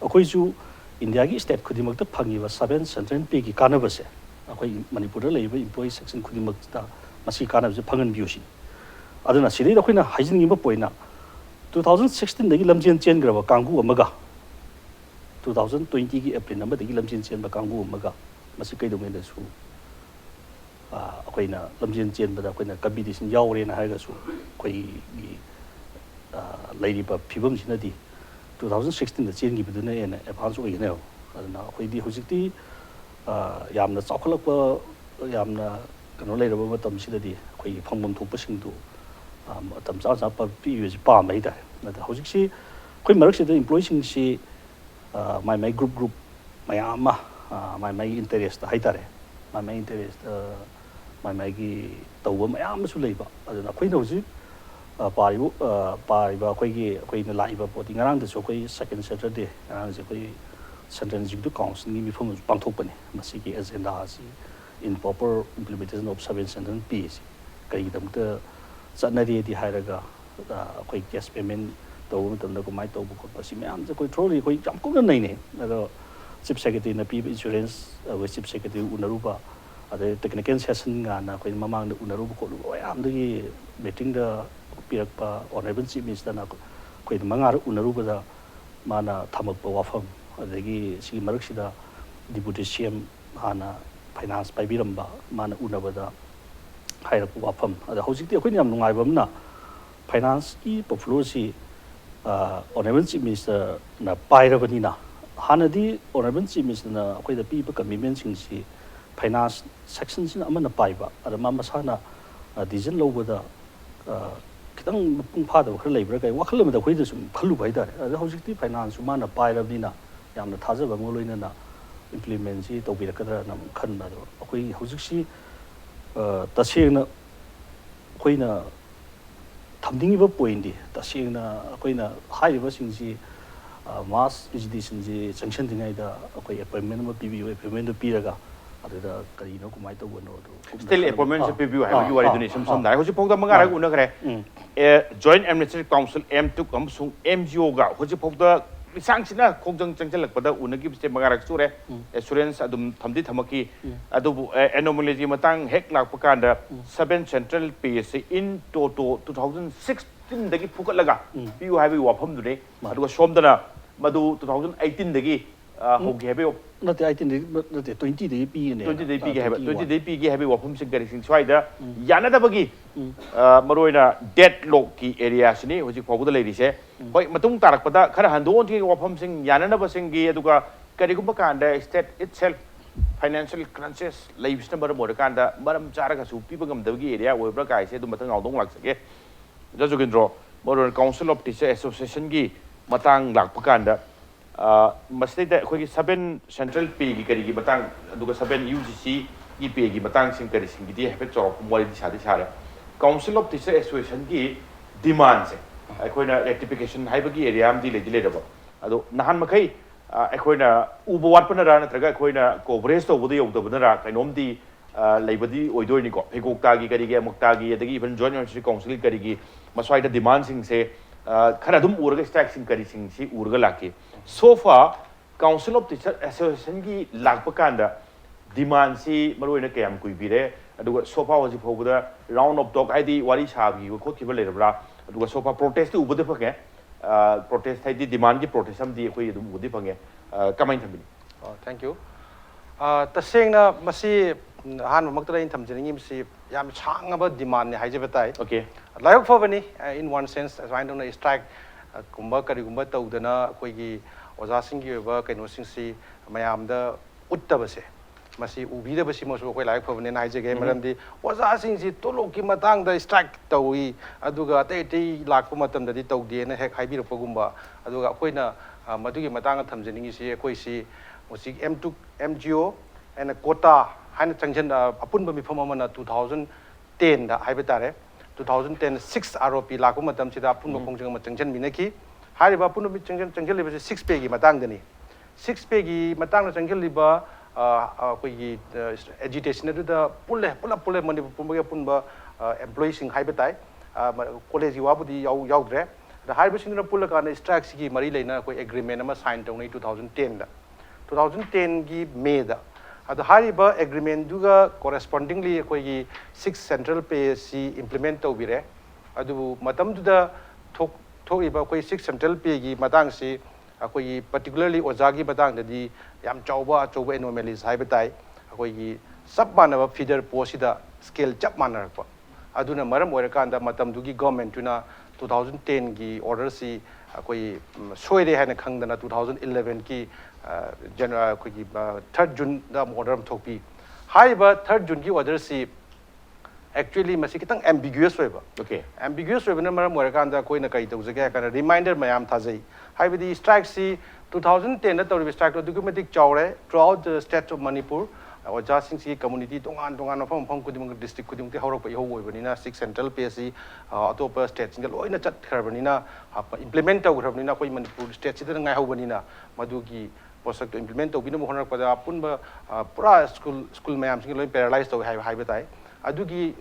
Speaker 3: ꯑꯩꯈꯣꯏꯁꯨ ꯏꯟꯗꯤꯌꯥꯒꯤ ꯁ꯭ꯇꯦꯠ ꯈꯨꯗꯤꯡꯃꯛꯇ ꯐꯪꯉꯤꯕ 7 ꯁꯦꯟꯇ꯭ꯔꯦꯜ ꯄꯦꯒꯤ ꯀꯥꯟꯅꯕꯁꯦ ꯑꯩꯈꯣꯏ ꯃꯅꯤꯄꯨꯔꯗ ꯂꯩꯔꯤꯕ ꯏꯝꯄ꯭ꯂꯣꯌꯤ ꯁꯦꯛꯁꯟ ꯈꯨꯗꯤꯡꯃꯛꯇ ꯃꯁꯤ ꯀꯥꯟꯅꯕꯁꯦ ꯐꯪꯍꯟꯕꯤꯌꯨ ꯁꯤꯅꯤ ꯑꯗꯨꯅ ꯁꯤꯗꯩꯗ ꯑꯩꯈꯣꯏꯅ ꯍꯥꯏꯖꯅꯤꯡꯉꯤꯕ ꯄꯣꯏꯟꯅ 2016ꯗꯒꯤ ꯂꯝꯖꯦꯟ ꯆꯦꯟꯈ꯭ꯔꯕ ꯀꯥꯡꯕꯨ ꯑꯃꯒ 2020ꯒꯤ ꯑꯦꯄ꯭ꯔꯤꯜ ꯑꯃꯗꯒꯤ ꯂꯝꯖꯦꯟ ꯆꯦꯟꯕ ꯀꯥꯡꯕꯨ ꯑꯃꯒ ꯃꯁꯤ ꯀꯩꯗꯧꯉꯩꯗꯁꯨ ꯑꯩꯈꯣꯏꯅ ꯂꯝꯖꯦꯟ ꯆꯦꯟꯕꯗ ꯑꯩꯈꯣꯏꯅ ꯀꯝꯄꯤꯇꯤꯁꯟ ꯌꯥꯎꯔꯦꯅ ꯍꯥꯏꯔꯒꯁꯨ ꯑꯩꯈꯣꯏꯒꯤ ꯂꯩꯔꯤꯕ ꯐꯤꯕꯝꯁꯤꯅꯗꯤ 2016ꯗ ꯆꯦꯟꯈꯤꯕꯗꯨꯅ ꯍꯦꯟꯅ ꯑꯦꯗꯚꯥꯟꯁ ꯑꯣꯏꯒꯅꯦꯕ ꯑꯗꯨꯅ ꯑꯩꯈꯣꯏꯗꯤ ꯍꯧꯖꯤꯛꯇꯤ ꯌꯥꯝꯅ ꯆꯥꯎꯈꯠꯂꯛꯄ ꯌꯥꯝꯅ ꯀꯩꯅꯣ ꯂꯩꯔꯕ ꯃꯇꯝꯁꯤꯗꯗꯤ ꯑꯩꯈꯣꯏꯒꯤ ꯐꯪꯐꯝ ꯊꯣꯛꯄꯁꯤꯡꯗꯨ ꯃꯇꯝ ꯆꯥ ꯆꯥ ꯄꯤꯕꯁꯤ ꯄꯥꯝꯕ ꯍꯥꯏꯇꯥꯔꯦ ꯑꯗ ꯍꯧꯖꯤꯛꯁꯤ ꯑꯩꯈꯣꯏ ꯃꯔꯛꯁꯤꯗ ꯏꯝꯄ꯭ꯂꯣꯌꯤꯁꯤꯡꯁꯤ ꯃꯥꯏ ꯃꯥꯏ ꯒ꯭ꯔꯨꯞ ꯃꯌꯥꯝ ꯑꯃ ꯃꯥꯏ ꯃꯥꯏ ꯏꯟꯇꯔꯦꯁꯇ ꯍꯥꯏꯇꯥꯔꯦ ꯃꯥꯏ ꯃꯥꯏ ꯏꯟꯇꯔꯦꯁꯇ ꯃꯥꯏ ꯃꯥꯏꯒꯤ ꯇꯧꯕ ꯃꯌꯥꯝ ꯑꯃꯁꯨ ꯂꯩꯕ ꯑꯗꯨꯅ ꯑꯩꯈꯣꯏꯅ ꯍꯧꯖꯤꯛ ꯄꯥꯔꯤꯕ ꯑꯩꯈꯣꯏꯅ ꯂꯥꯛꯏꯕ ꯄꯣꯠꯇꯤ ꯉꯔꯥꯡꯗꯁꯨ ꯑꯩꯈꯣꯏ ꯁꯦꯀꯦꯟ ꯁꯦꯇꯔꯗꯦ ꯉꯔꯥꯡꯁꯦ ꯑꯩꯈꯣꯏ ꯁꯦꯟꯇ꯭ꯔꯦꯜ ꯑꯦꯛꯖꯤꯀ꯭ꯌꯨꯇꯤꯚ ꯀꯥꯎꯟꯁꯤꯜꯒꯤ ꯃꯤꯐꯝ ꯄꯥꯡꯊꯣꯛꯄꯅꯤ ꯃꯁꯤꯒꯤ ꯑꯦꯖꯦꯟꯗꯥ ꯑꯁꯤ ꯏꯟ ꯄ꯭ꯔꯣꯄꯔ ꯏꯝꯄ꯭ꯂꯤꯃꯦꯟꯇꯦꯁꯟ ꯑꯣꯐ 7 ꯁꯦꯟꯇ꯭ꯔꯦꯜ ꯄꯦ ꯑꯁꯤ ꯀꯔꯤꯒꯤꯗꯃꯛꯇ ꯆꯠꯅꯔꯤꯗꯤ ꯍꯥꯏꯔꯒ ꯑꯩꯈꯣꯏ ꯀꯦꯁ ꯄꯦꯃꯦꯟ ꯇꯧꯕ ꯃꯇꯝꯗ ꯀꯃꯥꯏꯅ ꯇꯧꯕ ꯈꯣꯠꯄ ꯁꯤ ꯃꯌꯥꯝꯁꯦ ꯑꯩꯈꯣꯏ ꯊ꯭ꯔꯣꯂꯤ ꯑꯩꯈꯣꯏ ꯌꯥꯝ ꯀꯨꯞꯅ ꯅꯩꯅꯩ ꯑꯗꯣ ꯆꯤꯞ ꯁꯦꯀ꯭ꯔꯦꯇꯔꯤꯅ ꯄꯤꯕ ꯏꯟꯁꯨꯔꯦꯟꯁ ꯑꯩꯈꯣꯏ ꯆꯤꯞ ꯁꯦꯀ꯭ꯔꯦꯇꯔꯤ ꯎꯅꯔꯨꯕ ꯑꯗꯩ ꯇꯦꯛꯅꯤꯀꯦꯜ ꯁꯦꯁꯟ ꯀꯥꯟꯅ ꯑꯩꯈꯣꯏ ꯃꯃꯥꯡꯗ ꯎꯅꯔꯨꯕ ꯈꯣꯠꯂꯨꯕ ꯃꯌꯥꯝꯗꯒꯤ ꯃꯤꯇꯤꯡꯗ ꯄꯤꯔꯛꯄ ꯑꯣꯅꯔꯦꯕꯜ ꯆꯤꯐ ꯃꯤꯅꯤꯁꯇꯔꯅ ꯑꯩꯈꯣꯏꯅ 5ꯔꯛ ꯎꯅꯔꯨꯕꯗ ꯃꯥꯅ ꯊꯝꯃꯛꯄ ꯋꯥꯐꯝ ꯑꯗꯒꯤ ꯁꯤꯒꯤ ꯃꯔꯛꯁꯤꯗ ꯗꯤꯄꯨꯇꯤ ꯁꯤ ꯑꯦꯝ ꯍꯥꯟꯅ ꯐꯥꯏꯅꯥꯟꯁ ꯄꯥꯏꯕꯤꯔꯝꯕ ꯃꯥꯅ ꯎꯅꯕꯗ ꯍꯥꯏꯔꯛꯄ ꯋꯥꯐꯝ ꯑꯗ ꯍꯧꯖꯤꯛꯇꯤ ꯑꯩꯈꯣꯏꯅ ꯌꯥꯝ ꯅꯨꯡꯉꯥꯏꯕ ꯑꯃꯅ ꯐꯥꯏꯅꯥꯟꯁꯀꯤ ꯄꯣꯔꯠꯐꯣꯂꯤꯑꯣꯁꯤ ꯑꯣꯅꯔꯦꯕꯜ ꯆꯤꯐ ꯃꯤꯅꯤꯁꯇꯔꯅ ꯄꯥꯏꯔꯕꯅꯤꯅ ꯍꯥꯟꯅꯗꯤ ꯑꯣꯅꯔꯦꯕꯜ ꯆꯤꯐ ꯃꯤꯅꯤꯁꯇꯔꯅ ꯑꯩꯈꯣꯏꯗ ꯄꯤꯕ ꯀꯃꯤꯠꯃꯦꯟꯁꯤꯡꯁꯤ ꯐꯥꯏꯅꯥꯟꯁ ꯁꯦꯛꯁꯟꯁꯤꯅ ꯑꯃꯅ ꯄꯥꯏꯕ ꯑꯗ ꯃꯥ ꯃꯁꯥꯅ ꯗꯤꯁꯤꯖꯟ ꯂꯧꯕꯗ खितंग मपुंग फादब खर लेब्रा कई वखल अमदा खोइद सुम खल्लु बाइ तारे अदा हौजिक्ति फाइनान्स माना पाइरबनिना यामना थाजबा मोलोइनना इम्प्लिमेंट सि तौबिरकदरा नम खनबा दो अखोइ हौजिक्सि तसेंगना अखोइना थमदिंगिबा पॉइंट दि तसेंगना अखोइना हाइबा सिंगसि मास एजुकेशन जी जंक्शन दिनाइदा अखोइ अपॉइंटमेंट म पीबीओ अपॉइंटमेंट दो पीरगा अदुदा करिनो कुमाइ तौबनो दो
Speaker 1: स्टिल अपॉइंटमेंट से पीबीओ हाइबगी वारि दुनि सम सम दाइ होजि फोंदा मंगा राग उनखरे जॉइंट एडमिनिस्ट्रेटिव काउंसिल एमटुक अमसुंग एमजीओ गा होजि फोंदा सांगसिना खोंजंग चंगचलकपदा उनगी बिस्ते मंगारक सुरे एश्योरेंस अदुम थमदि थमकी अदुबु एनोमलीजी मतंग हेक लाकपकांदा 7 सेंट्रल पे से इन टोटो 2016 दगी फुकलगा पीयू हाइबगी वाफम दुने अदुगा सोमदना मदु 2018 दगी होगी हेबे
Speaker 3: नते 18 नते 20 दगी पीने
Speaker 1: 20 दगी पीगे हेबे 20 दगी पीगे हेबे वाफम सिंग गरि सिंग स्वाइदा यानादबगी मरोइना डेड लॉक की एरिया सिनी होजि फावदा लेरिसे होय मतुंग तारकपदा खरा हंदोन की वाफम सिंग यानानब सिंगी अदुगा करिगुम कांदा स्टेट इटसेल्फ फाइनेंशियल क्रांचेस लेबिसना बर मोर कांदा मरम चारगा सु पीबगम दबगी एरिया ओइब्रा काइसे दु मतंग आउदोंग लाक्सगे जजुगिंद्रो मोर काउंसिल ऑफ टीचर एसोसिएशन की मतंग लाकपकांदा मसले अखोई 7 सेंट्रल पे की करी की बतांग अदुगा 7 यूजीसी की पे की बतांग सिंग करी सिंग दी हेफे चौक मोरी दी सादे सारे काउंसिल ऑफ टीचर एसोसिएशन की डिमांड से अखोइना रेक्टिफिकेशन हाइबगी एरिया हम दी लेदि लेदबो अदो नहान मखै अखोइना उबो वाटपनरा नत्रगा अखोइना कोवरेज तौबदो यौदबनरा कैनोमदी लेबदी ओइदोइनिको फेगोक्तागी करीगे मुक्तागी अदगी इवन जॉइंट यूनिवर्सिटी काउंसिल करीगी मसवाइदा डिमांड सिंग से खरा दुम उरगा स्ट्राइक सिंग करी सिंग सी उरगा लाके सोफा काउंसिल ऑफ टीचर एसोसिएशन की लाकपकांदा डिमांड सी मरोइना कयाम कुइबिरे अदुगा सोफा होजि फोबदा राउंड ऑफ टॉक आइदी वारी साबगी खोखिबा लेरब्रा ꯑꯗꯨꯒ ꯁꯣꯐꯥ ꯄ꯭ꯔꯣꯇꯦꯁꯇꯤ ꯎꯕꯗꯤ ꯐꯪꯉꯦ ꯄ꯭ꯔꯣꯇꯦꯁ ꯍꯥꯏꯗꯤ ꯗꯤꯃꯥꯟꯒꯤ ꯄ꯭ꯔꯣꯇꯦꯁ ꯑꯃꯗꯤ ꯑꯩꯈꯣꯏ ꯑꯗꯨꯝ ꯎꯕꯗꯤ ꯐꯪꯉꯦ ꯀꯃꯥꯏꯅ ꯊꯝꯕꯤꯅꯤ
Speaker 4: ꯊꯦꯡꯛ ꯌꯨ ꯇꯁꯦꯡꯅ ꯃꯁꯤ ꯑꯍꯥꯟꯕꯃꯛꯇꯗ ꯑꯩꯅ ꯊꯝꯖꯅꯤꯡꯉꯤꯕꯁꯤ ꯌꯥꯝ ꯁꯥꯡꯉꯕ ꯗꯤꯃꯥꯟꯅꯦ ꯍꯥꯏꯖꯕ ꯇꯥꯏ
Speaker 1: ꯑꯣꯀꯦ
Speaker 4: ꯂꯥꯏꯕꯛ ꯐꯕꯅꯤ ꯏꯟ ꯋꯥꯟ ꯁꯦꯟꯁ ꯑꯁꯨꯃꯥꯏꯅ ꯇꯧꯅ ꯁ꯭ꯇ꯭ꯔꯥꯏꯛ ꯀꯨꯝꯕ ꯀꯔꯤꯒꯨꯝꯕ ꯇꯧꯗꯅ ꯑꯩꯈꯣꯏꯒꯤ ꯑꯣꯖꯥꯁꯤꯡꯒꯤ ꯑꯣꯏꯕ ꯀꯩꯅꯣꯁꯤꯡꯁꯤ ꯃꯌꯥꯝꯗ ꯎꯠꯇꯕꯁꯦ ꯃꯁꯤ ꯎꯕꯤꯗꯕꯁꯤꯃꯁꯨ ꯑꯩꯈꯣꯏ ꯂꯥꯏꯕꯛ ꯐꯕꯅꯦꯅ ꯍꯥꯏꯖꯒꯦ ꯃꯔꯝꯗꯤ ꯑꯣꯖꯥꯁꯤꯡꯁꯤ ꯇꯣꯂꯣꯞꯀꯤ ꯃꯇꯥꯡꯗ ꯁ꯭ꯇ꯭ꯔꯥꯏꯛ ꯇꯧꯏ ꯑꯗꯨꯒ ꯑꯇꯩ ꯑꯇꯩ ꯂꯥꯛꯄ ꯃꯇꯝꯗꯗꯤ ꯇꯧꯗꯦꯅ ꯍꯦꯛ ꯍꯥꯏꯕꯤꯔꯛꯄꯒꯨꯝꯕ ꯑꯗꯨꯒ ꯑꯩꯈꯣꯏꯅ ꯃꯗꯨꯒꯤ ꯃꯇꯥꯡꯗ ꯊꯝꯖꯅꯤꯡꯉꯤꯁꯤ ꯑꯩꯈꯣꯏꯁꯤ ꯍꯧꯖꯤꯛ AMTUC AMGEO ꯑꯦꯟ ꯀꯣꯇꯥ ꯍꯥꯏꯅ ꯑꯄꯨꯟꯕ ꯃꯤꯐꯝ ꯑꯃꯅ 2010ꯗ ꯍꯥꯏꯕ ꯇꯥꯔꯦ 2010 6 ROP ꯂꯥꯛꯄ ꯃꯇꯝꯁꯤꯗ ꯑꯄꯨꯟꯕ ꯈꯣꯡꯖꯪ ꯑꯃ ꯆꯪꯁꯤꯟꯃꯤꯟꯅꯈꯤ ꯍꯥꯏꯔꯤꯕ ꯑꯄꯨꯟꯕ ꯆꯪꯁꯤꯜꯂꯤꯕꯁꯤ 6 ꯄꯦꯒꯤ ꯃꯇꯥꯡꯗꯅꯤ 6 ꯄꯦꯒꯤ ꯃꯇꯥꯡꯗ ꯆꯪꯁꯤꯜꯂꯤꯕ ꯑꯩꯈꯣꯏꯒꯤ ꯑꯦꯖꯤꯇꯦꯁꯟ ꯑꯗꯨꯗ ꯄꯨꯂꯞ ꯃꯅꯤꯄꯨꯔ ꯄꯨꯝꯕꯒꯤ ꯑꯄꯨꯟꯕ ꯑꯦꯝꯄ꯭ꯂꯣꯌꯤꯁꯤꯡ ꯍꯥꯏꯕ ꯇꯥꯏ ꯀꯣꯂꯦꯖꯀꯤ ꯋꯥꯕꯨꯗꯤ ꯌꯥꯎꯗ꯭ꯔꯦ ꯑꯗ ꯍꯥꯏꯔꯤꯕꯁꯤꯡꯗꯨꯅ ꯄꯨꯜꯂꯀꯥꯟꯗ ꯁ꯭ꯇ꯭ꯔꯥꯏꯛꯁꯤꯒꯤ ꯃꯔꯤ ꯂꯩꯅ ꯑꯩꯈꯣꯏ ꯑꯦꯒ꯭ꯔꯤꯃꯦꯟ ꯑꯃ ꯁꯥꯏꯟ ꯇꯧꯅꯩ 2010ꯗ 2010ꯒꯤ ꯃꯦꯗ ꯑꯗꯣ ꯍꯥꯏꯔꯤꯕ ꯑꯦꯒ꯭ꯔꯤꯃꯦꯟꯗꯨꯒ ꯀꯣꯔꯦꯁꯄꯣꯟꯗꯤꯡꯂꯤ ꯑꯩꯈꯣꯏꯒꯤ 6 ꯁꯦꯟꯇ꯭ꯔꯦꯜ ꯄꯦ ꯑꯁꯤ ꯏꯝꯄ꯭ꯂꯤꯃꯦꯟ ꯇꯧꯕꯤꯔꯦ ꯑꯗꯨꯕꯨ ꯃꯇꯝꯗꯨꯗ ꯊꯣꯛꯏꯕ ꯑꯩꯈꯣꯏ 6 ꯁꯦꯟꯇ꯭ꯔꯦꯜ ꯄꯦꯒꯤ ꯃꯇꯥꯡꯁꯤ ꯑꯩꯈꯣꯏꯒꯤ ꯄꯔꯇꯤꯀꯨꯂꯔꯂꯤ ꯑꯣꯖꯥꯒꯤ ꯃꯇꯥꯡꯗꯗꯤ ꯌꯥꯝ ꯑꯆꯧꯕ ꯑꯦꯅꯣꯃꯦꯂꯤꯁ ꯍꯥꯏꯕ ꯇꯥꯏ ꯑꯩꯈꯣꯏꯒꯤ ꯆꯞ ꯃꯥꯟꯅꯕ ꯐꯤꯗꯔ ꯄꯣꯁꯁꯤꯗ ꯁ꯭ꯀꯦꯜ ꯆꯞ ꯃꯥꯟꯅꯔꯛꯄ ꯑꯗꯨꯅ ꯃꯔꯝ ꯑꯣꯏꯔꯀꯥꯟꯗ ꯃꯇꯝꯗꯨꯒꯤ ꯒꯣꯔꯃꯦꯟꯇꯨꯅ 2010ꯒꯤ ꯑꯣꯔꯗꯔꯁꯤ ꯑꯩꯈꯣꯏ ꯁꯣꯏꯔꯦ ꯍꯥꯏꯅ ꯈꯪꯗꯅ 2011ꯒꯤ ꯑꯩꯈꯣꯏꯒꯤ 3 ꯖꯨꯟꯗ ꯑꯃꯨꯛ ꯑꯣꯔꯗꯔ ꯑꯃ ꯊꯣꯛꯄꯤ ꯍꯥꯏꯔꯤꯕ 3 ꯖꯨꯟꯒꯤ ꯑꯣꯔꯗꯔꯁꯤ actually ꯃꯁꯤ ꯈꯤꯇꯪ ambiguous ꯑꯣꯏꯕ ambiguous ꯑꯣꯏꯕꯅ ꯃꯔꯝ ꯑꯣꯏꯔꯀꯥꯟꯗ ꯑꯩꯈꯣꯏꯅ ꯀꯔꯤ ꯇꯧꯖꯒꯦ ꯍꯥꯏ ꯀꯥꯟꯗ ꯔꯤꯃꯥꯏꯟꯗꯔ ꯃꯌꯥꯝ ꯊꯥꯖꯩ ꯍꯥꯏꯕꯗꯤ ꯁ꯭ꯇ꯭ꯔꯥꯏꯛꯁꯤ 2010ꯗ ꯇꯧꯔꯤꯕ ꯁ꯭ꯇ꯭ꯔꯥꯏꯛꯇꯣ ꯑꯗꯨꯛꯀꯤ ꯃꯇꯤꯛ ꯆꯥꯎꯔꯦ throughout the state of Manipur ꯑꯣꯖꯥꯁꯤꯡꯁꯤ community ꯇꯣꯉꯥꯟ ꯃꯐꯝ ꯈꯨꯗꯤꯡꯃꯛ ꯗꯤꯁꯇ꯭ꯔꯤꯛ ꯈꯨꯗꯤꯡꯃꯛꯇꯤ ꯍꯧꯔꯛꯄ ꯏꯍꯧ ꯑꯣꯏꯕꯅꯤꯅ 6 ꯁꯦꯟꯇ꯭ꯔꯦꯜ ꯄꯦ ꯑꯁꯤ ꯑꯇꯣꯞꯄ ꯁ꯭ꯇꯦꯠꯁꯤꯡꯗ ꯂꯣꯏꯅ ꯆꯠꯈ꯭ꯔꯕꯅꯤꯅ ꯏꯝꯄ꯭ꯂꯤꯃꯦꯟ ꯇꯧꯈ꯭ꯔꯕꯅꯤꯅ ꯑꯩꯈꯣꯏ ꯃꯅꯤꯄꯨꯔ ꯁ꯭ꯇꯦꯠꯁꯤꯗ ꯉꯥꯏꯍꯧꯕꯅꯤꯅ ꯃꯗꯨꯒꯤ ꯄꯣꯠꯁꯛꯇꯣ ꯏꯝꯄ꯭ꯂꯤꯃꯦꯟ ꯇꯧꯕꯤꯅꯕ ꯍꯣꯠꯅꯔꯛꯄꯗ ꯑꯄꯨꯟꯕ ꯄꯨꯔꯥ ꯁ꯭ꯀꯨꯜ ꯃꯌꯥꯝꯁꯤꯡꯒꯤ ꯂꯣꯏꯅ ꯄꯦꯔꯥꯂꯥꯏꯁ ꯇꯧꯋꯤ ꯍꯥꯏꯕ ꯇꯥꯏ ꯑꯗꯨꯒꯤ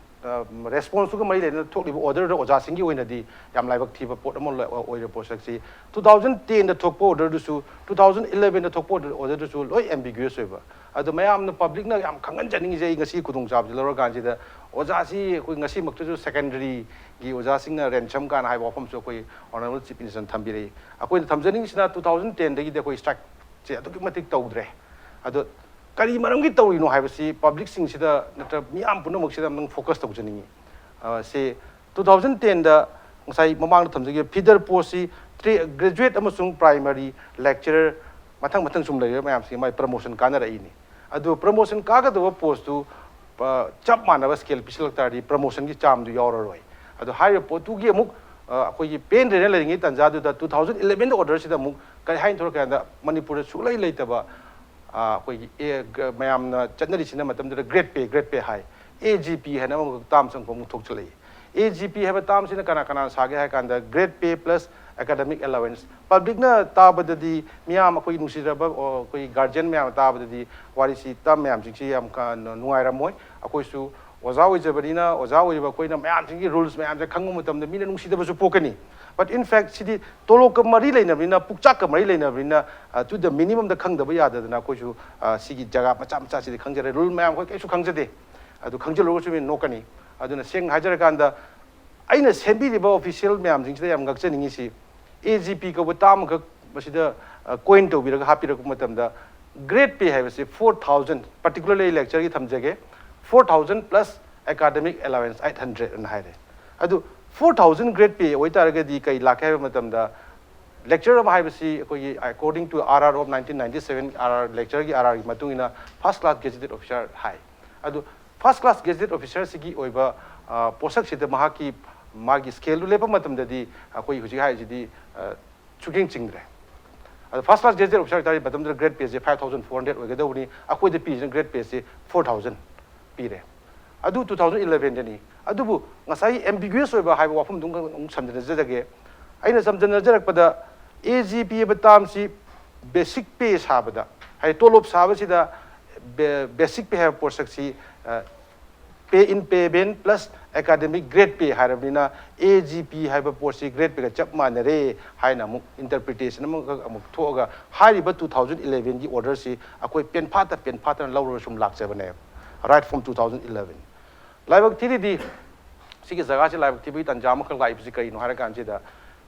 Speaker 4: ꯔꯦꯁꯄꯣꯟꯁꯇꯨꯒ ꯃꯔꯤ ꯂꯩꯅꯅ ꯊꯣꯛꯂꯤꯕ ꯑꯣꯔꯗꯔꯗ ꯑꯣꯖꯥꯁꯤꯡꯒꯤ ꯑꯣꯏꯅꯗꯤ ꯌꯥꯝ ꯂꯥꯏꯕꯛ ꯊꯤꯕ ꯄꯣꯠ ꯑꯃ ꯑꯣꯏꯔꯤꯕ ꯄꯣꯠꯁꯛꯁꯤ 2010ꯗ ꯊꯣꯛꯄ ꯑꯣꯔꯗꯔꯗꯨꯁꯨ 2011ꯗ ꯊꯣꯛꯄ ꯑꯣꯔꯗꯔꯗꯨꯁꯨ ꯂꯣꯏ ambiguous ꯑꯣꯏꯕ ꯑꯗꯣ ꯃꯌꯥꯝꯅ ꯄꯕ꯭ꯂꯤꯛꯅ ꯌꯥꯝ ꯈꯪꯍꯟꯖꯅꯤꯡꯉꯤꯁꯦ ꯑꯩ ꯉꯁꯤ ꯈꯨꯗꯣꯡꯆꯥꯕꯁꯤ ꯂꯧꯔꯀꯥꯟꯁꯤꯗ ꯑꯣꯖꯥꯁꯤ ꯑꯩꯈꯣꯏ ꯉꯁꯤꯃꯛꯇꯁꯨ ꯁꯦꯀꯦꯟꯗꯔꯤꯒꯤ ꯑꯣꯖꯥꯁꯤꯡꯅ ꯔꯦꯟꯁꯝ ꯀꯥꯟꯅ ꯍꯥꯏꯕ ꯋꯥꯐꯝꯁꯨ ꯑꯩꯈꯣই ꯑꯣꯅꯔꯦꯕꯜ ꯆꯤꯐ ꯃꯤꯅꯤꯁꯇꯔꯅ ꯊꯝꯕꯤꯔꯛꯏ ꯑꯩꯈꯣꯏꯅ ꯊꯝꯖꯅꯤꯡꯉꯤꯁꯤꯅ 2010ꯗꯒꯤꯗꯤ ꯑꯩꯈꯣꯏ ꯁ꯭ꯇ꯭ꯔꯥꯏꯛꯁꯦ ꯑꯗꯨꯛꯀꯤ ꯃꯇꯤꯛ ꯇꯧꯗ꯭ꯔꯦ ꯑꯗꯣ ꯀꯔꯤ ꯃꯔꯝꯒꯤ ꯇꯧꯔꯤꯅꯣ ꯍꯥꯏꯕꯁꯤ ꯄꯕ꯭ꯂꯤꯛꯁꯤꯡꯁꯤꯗ ꯅꯠꯇ꯭ꯔꯒ ꯃꯤꯌꯥꯝ ꯄꯨꯝꯅꯃꯛꯁꯤꯗ ꯑꯃꯨꯛ ꯐꯣꯀꯁ ꯇꯧꯖꯅꯤꯡꯉꯤ ꯁꯤ 2010ꯗ ꯉꯁꯥꯏ ꯃꯃꯥꯡꯗ ꯊꯝꯖꯒꯤꯕ ꯐꯤꯗꯔ ꯄꯣꯁꯁꯤ ꯒ꯭ꯔꯦꯖꯨꯋꯦꯠ ꯑꯃꯁꯨꯡ ꯄ꯭ꯔꯥꯏꯃꯥꯔꯤ ꯂꯦꯛꯆꯔꯔ ꯃꯊꯪ ꯁꯨꯝ ꯂꯩꯔꯤꯕ ꯃꯌꯥꯝꯁꯤ ꯃꯥꯏ ꯄ꯭ꯔꯃꯣꯁꯟ ꯀꯥꯟꯅꯔꯛꯏꯅꯤ ꯑꯗꯨ ꯄ꯭ꯔꯃꯣꯁꯟ ꯀꯥꯒꯗꯕ ꯄꯣꯁꯇꯨ ꯆꯞ ꯃꯥꯟꯅꯕ ꯁ꯭ꯀꯦꯜ ꯄꯤꯁꯤꯜꯂꯛ ꯇꯥꯔꯗꯤ ꯄ꯭ꯔꯃꯣꯁꯟꯒꯤ ꯆꯥꯡꯗꯨ ꯌꯥꯎꯔꯔꯣꯏ ꯑꯗꯣ ꯍꯥꯏꯔꯤꯕ ꯄꯣꯠꯇꯨꯒꯤ ꯑꯃꯨꯛ ꯑꯩꯈꯣꯏꯒꯤ ꯄꯦꯟꯗ꯭ꯔꯦꯅ ꯂꯩꯔꯤꯉꯩ ꯇꯥꯟꯖꯥꯗꯨꯗ 2011ꯗ ꯑꯣꯔꯗꯔꯁꯤꯗ ꯑꯃꯨꯛ ꯀꯔꯤ ꯍꯥꯏꯅ ꯊꯣꯛꯂꯛꯀꯥꯟꯗ ꯃꯅꯤꯄꯨꯔꯗ ꯁꯨꯛꯂꯩ ꯂꯩꯇꯕ ꯑꯩꯈꯣꯏꯒꯤ ꯃꯌꯥꯝꯅ ꯆꯠꯅꯔꯤꯁꯤꯅ ꯃꯇꯝꯗꯨꯗ ꯒ꯭ꯔꯦꯗ ꯄꯦ ꯍꯥꯏ AGP ꯍꯥꯏꯅ ꯑꯃꯨꯛ ꯇꯥꯝ ꯆꯪꯄ ꯑꯃꯨꯛ ꯊꯣꯛꯆꯜꯂꯛꯏ AGP ꯍꯥꯏꯕ ꯇꯥꯝꯁꯤꯅ ꯀꯅꯥ ꯁꯥꯒꯦ ꯍꯥꯏ ꯀꯥꯟꯗ ꯒ꯭ꯔꯦꯗ ꯄꯦ ꯄ꯭ꯂꯁ ꯑꯦꯀꯥꯗꯦꯃꯤꯛ ꯑꯦꯂꯥꯋꯦꯟꯁ ꯄꯕ꯭ꯂꯤꯛꯅ ꯇꯥꯕꯗꯗꯤ ꯃꯤꯌꯥꯝ ꯑꯩꯈꯣꯏ ꯅꯨꯡꯁꯤꯖꯔꯕ ꯑꯩꯈꯣꯏ ꯒꯥꯔꯖꯤꯌꯟ ꯃꯌꯥꯝꯅ ꯇꯥꯕꯗꯗꯤ ꯋꯥꯔꯤꯁꯤ ꯇꯥꯝ ꯃꯌꯥꯝꯁꯤꯡꯁꯤ ꯌꯥꯝ ꯅꯨꯡꯉꯥꯏꯔꯝꯃꯣꯏ ꯑꯩꯈꯣꯏꯁꯨ ꯑꯣꯖꯥ ꯑꯣꯏꯖꯕꯅꯤꯅ ꯑꯣꯖꯥ ꯑꯣꯏꯔꯤꯕ ꯑꯩꯈꯣꯏꯅ ꯃꯌꯥꯝꯁꯤꯡꯒꯤ ꯔꯨꯜꯁ ꯃꯌꯥꯝꯁꯦ ꯈꯪꯕ ꯃꯇꯝꯗ ꯃꯤꯅ ꯅꯨꯡꯁꯤꯗꯕꯁꯨ ꯄꯣꯛꯀꯅꯤ ꯕꯠ ꯏꯟ ꯐꯦꯛ ꯁꯤꯗꯤ ꯇꯣꯂꯣꯞꯀ ꯃꯔꯤ ꯂꯩꯅꯕꯅꯤꯅ ꯄꯨꯛꯆꯥꯛꯀ ꯃꯔꯤ ꯂꯩꯅꯕꯅꯤꯅ ꯇꯨ ꯗ ꯃꯤꯅꯤꯃꯝꯗ ꯈꯪꯗꯕ ꯌꯥꯗꯗꯅ ꯑꯩꯈꯣꯏꯁꯨ ꯁꯤꯒꯤ ꯖꯒꯥ ꯃꯆꯥꯁꯤꯗꯤ ꯈꯪꯖꯔꯦ ꯔꯨꯜ ꯃꯌꯥꯝ ꯑꯩꯈꯣꯏ ꯀꯩꯁꯨ ꯈꯪꯖꯗꯦ ꯑꯗꯨ ꯈꯪꯖꯤꯜꯂꯨꯔꯒꯁꯨ ꯃꯤꯅ ꯅꯣꯛꯀꯅꯤ ꯑꯗꯨꯅ ꯁꯦꯡꯅ ꯍꯥꯏꯖꯔꯀꯥꯟꯗ ꯑꯩꯅ ꯁꯦꯝꯕꯤꯔꯤꯕ ꯑꯣꯐꯤꯁꯤꯌꯦꯜ ꯃꯌꯥꯝꯁꯤꯡꯁꯤꯗ ꯌꯥꯝ ꯉꯛꯆꯅꯤꯡꯉꯤꯁꯤ AGP ꯀꯧꯕ ꯇꯥꯝ ꯑꯃꯈꯛ ꯃꯁꯤꯗ ꯀꯣꯏꯟ ꯇꯧꯕꯤꯔꯒ ꯍꯥꯞꯄꯤꯔꯛꯄ ꯃꯇꯝꯗ ꯒ꯭ꯔꯦꯗ ꯄꯦ ꯍꯥꯏꯕꯁꯤ 4,000 ꯄꯥꯔꯇꯤꯀꯨꯂꯔꯂꯤ ꯂꯦꯛꯆꯔꯒꯤ ꯊꯝꯖꯒꯦ 4,000 ꯄ꯭ꯂꯁ ꯑꯦꯀꯥꯗꯦꯃꯤꯛ ꯑꯦꯂꯥꯋꯦꯟꯁ 800 ꯑꯅ ꯍꯥꯏꯔꯦ ꯑꯗꯨ 4,000 ꯒ꯭ꯔꯦꯗ ꯄꯦ ꯑꯣꯏꯇꯥꯔꯒꯗꯤ ꯀꯩ ꯂꯥꯛꯀꯦ ꯍꯥꯏꯕ ꯃꯇꯝꯗ lecture of hybasi according to RR of 1997 RR lecture gi RR gi matungina first class gazetted officer high adu first class gazetted officer sigi oiba posak sida mahaki magi scale lu lepa matamdadi akoi huji hai jidi chuking chingre adu first class gazetted officer tari matamda grade page 5400 oigadawni akoi de page grade page 4000 pire adu 2011 dani adubu ngasai ambiguous oiba haiba wafum dung samjana jage aina samjana jarakpada AGP batamsi basic pay sabada hai tolop sabasida basic pay have porsaksi pay in pay ben plus academic grade pay harabina AGP have porsi grade pay chap manare haina muk interpretation amuk thoga hariba 2011 gi order si akoi pen phata lawro sum laksabane right from 2011 laibak thiri di ꯁꯤꯒꯤ ꯖꯒꯥꯁꯤ ꯂꯥꯏꯕꯛ ꯊꯤꯕꯒꯤ ꯇꯥꯟꯖꯥ ꯑꯃꯈꯛ ꯂꯥꯛꯏꯕꯁꯤ ꯀꯔꯤꯅꯣ ꯍꯥꯏꯔ ꯀꯥꯟꯁꯤꯗ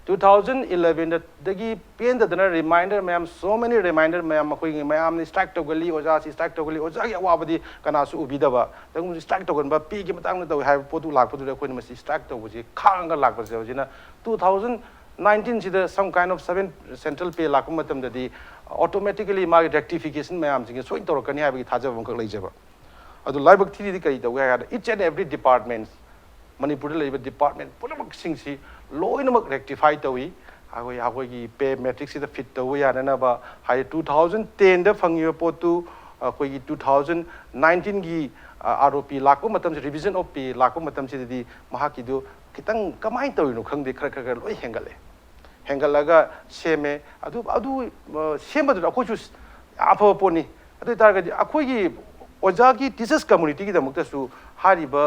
Speaker 4: 2011 ꯄꯦꯟꯗꯗꯅ ꯔꯤꯃꯥꯏꯟꯗꯔ ꯃꯌꯥꯝ so many reminder ꯃꯌꯥꯝ ꯑꯩꯈꯣꯏꯒꯤ ꯃꯌꯥꯝꯅ ꯁ꯭ꯇ꯭ꯔꯥꯏꯛ ꯇꯧꯒꯜꯂꯤ ꯑꯣꯖꯥꯁꯤ ꯁ꯭ꯇ꯭ꯔꯥꯏꯛ ꯇꯧꯒꯜꯂꯤ ꯑꯣꯖꯥꯒꯤ ꯑꯋꯥꯕꯗꯤ ꯀꯅꯥꯁꯨ ꯎꯕꯤꯗꯕ ꯑꯗꯨꯒꯨꯝꯕ ꯁ꯭ꯇ꯭ꯔꯥꯏꯛ ꯇꯧꯒꯟꯕ ꯄꯦꯒꯤ ꯃꯇꯥꯡꯗ ꯇꯧꯏ ꯍꯥꯏꯕ ꯄꯣꯠꯇꯨ ꯂꯥꯛꯄꯗꯨꯗ ꯑꯩꯈꯣꯏꯅ ꯃꯁꯤ ꯁ꯭ꯇ꯭ꯔꯥꯏꯛ ꯇꯧꯕꯁꯤ ꯈꯥꯡꯉꯒ ꯂꯥꯛꯄꯁꯦ ꯍꯧꯖꯤꯛꯅ 2019 sida some kind of 7 central pay lakpa matamdadi automatically magi rectification mayamsinge soin torakani habagi thajaba amkak leijaba adu laibak thiri di kai daw ha each and every department Manipur leiba department punamak singsi loinamak rectify tawi agoi gi pay matrix sida fit tawi yanana ba hai 2010 da phangyo potu koi gi 2019 gi ROP lakpa matam revision of pay lakpa matam sidadi mahaki du kitang kamai tawino khangde khara khara loi hengalaga seme adu sema du akoi chu afa poni adu targa akoi gi oja gi teachers community gi damukta su hariba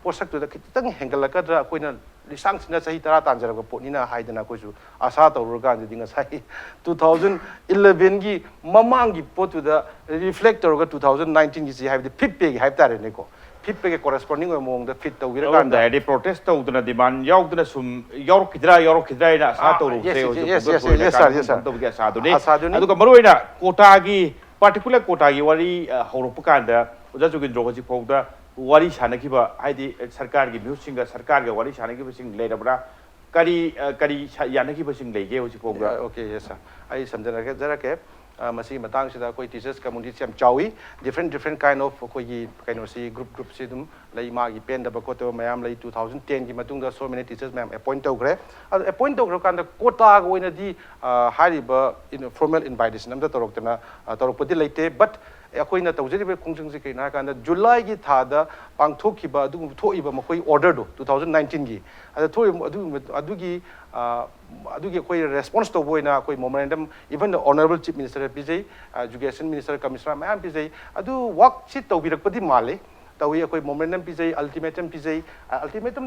Speaker 4: posak tu da kitang hengalaga dra koina lisang sina sahi tara tanjara poni na haidana ko su asa tawruga dinga sai 2011 gi mamang gi potu da reflector ga 2019 gi si have the fifth pay have tare ne ko fifth pay corresponding among the fit tawira ga
Speaker 1: da de protest tawduna demand yauduna sum yorokidra ina asa tawru se
Speaker 4: yes sir
Speaker 1: to ga saduni adu ka maroina quota gi particular quota gi wari horopu kanda oja Jugindro ga ji phauda wari sanakiba haidi sarkar gi musinga sarkar ga wari sanakiba sing leirabra kari yanakiba sing leige hoji phauda
Speaker 4: okay yes sir ai samjana ga jara ke masi matang sida koi teachers community sem chawi different kind of koi gi kaino si group si dum lai ma gi pen da ba ko to mayam lai 2010 gi matung da so many teachers mayam appoint tawgre appoint tawgre kan da quota ga oina di hariba in formal invitation am da toroktana toropodi leite but akoina tawjeri khongjang ji kaina kan da July gi tha da pangthokhiba adu thoiba makoi order do 2019 gi adu gi koi response to boina koi memorandum even the honorable chief minister pj education minister commissioner mayam pj adu work sheet to birakpadi male tawi koi memorandum pj ultimatum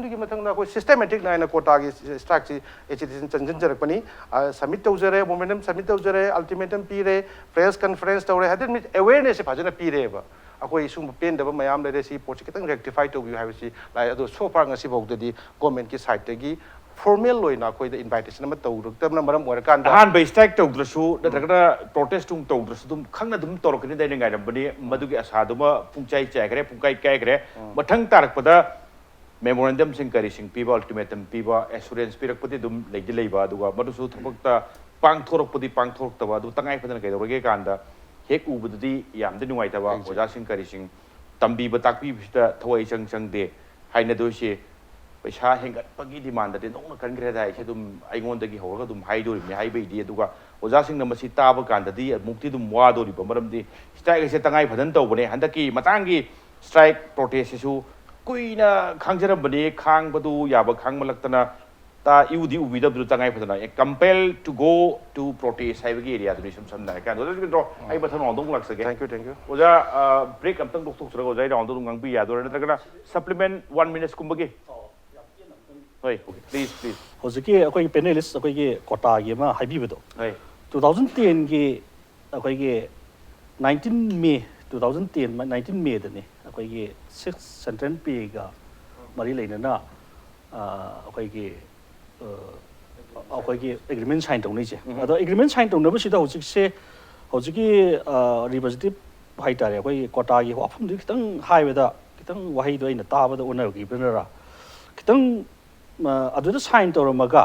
Speaker 4: gi mathang na koi systematic na quota gi structure education chanjan jarakpani submit tawjare memorandum submit tawjare ultimatum pire press conference tawre hadin mit awareness phajana pire ba akoi sum pen da mayam le si pot kitang rectify to bi habisi lai adu so far ngasi bogdadi government ki side gi formal loina koi the invitation ama tawruktamna maram orakan da
Speaker 1: han by strike tawdrasu datragana protest tung tawdrasu dum khangna dum torokani dai ngai rambani madugi asa duma pungchai chaigre pungkai kaikre mathang tarakpada memorandum sing kari sing piba ultimatum piba assurance pirakpati dum leidi leiba aduga madusu thapakta pangthorokpadi pangthoroktaba adu tangai padana kai dorege kanda hek ubududi yamde nungai taba oja sing kari sing tambi ba takpi bista thawai chang de haina dosi पैसा हेंगटपगी डिमांड दे नोंग कनग्रे दाइ से दुम आइगोंदगी होगा दुम हाइदोरि मे हाइबे दि दुगा ओजासिंग नमसि ताब कांददी मुक्ति दुम वादोरि बमरमदि स्ट्राइक से तंगाइ फदन तौबने हंदकी मतांगी स्ट्राइक प्रोटेस्ट सु कुइना खांगजरबने खांगबदु याब खांगमलक्तना ता इउदी उबिदबदु तंगाइ फदना compel to go to protest हाइबगी एरिया दुनि समसमना का ओजा Jugindro ai बाथन ऑन लाक्सगे
Speaker 4: thank you
Speaker 1: ओजा ब्रेक अमतंग दोक्तोक सुरगो जाय ऑन दुम गांग बि यादोर नत्रगना सप्लीमेंट 1 minute कुंबगे please
Speaker 3: hojiki akoi panelist akoi gi quota gi ma haibibedo 2010 gi akoi gi 19 May 2010 May da ni akoi gi 6 central pay ga mari leina na akoi gi agreement sign tong ni je ado agreement sign tong na ba sida hojiki representative haitare akoi quota gi wafum di kitang highway kitang wahi do ina ta ba da ona gi benara kitang aduda sign tawramaga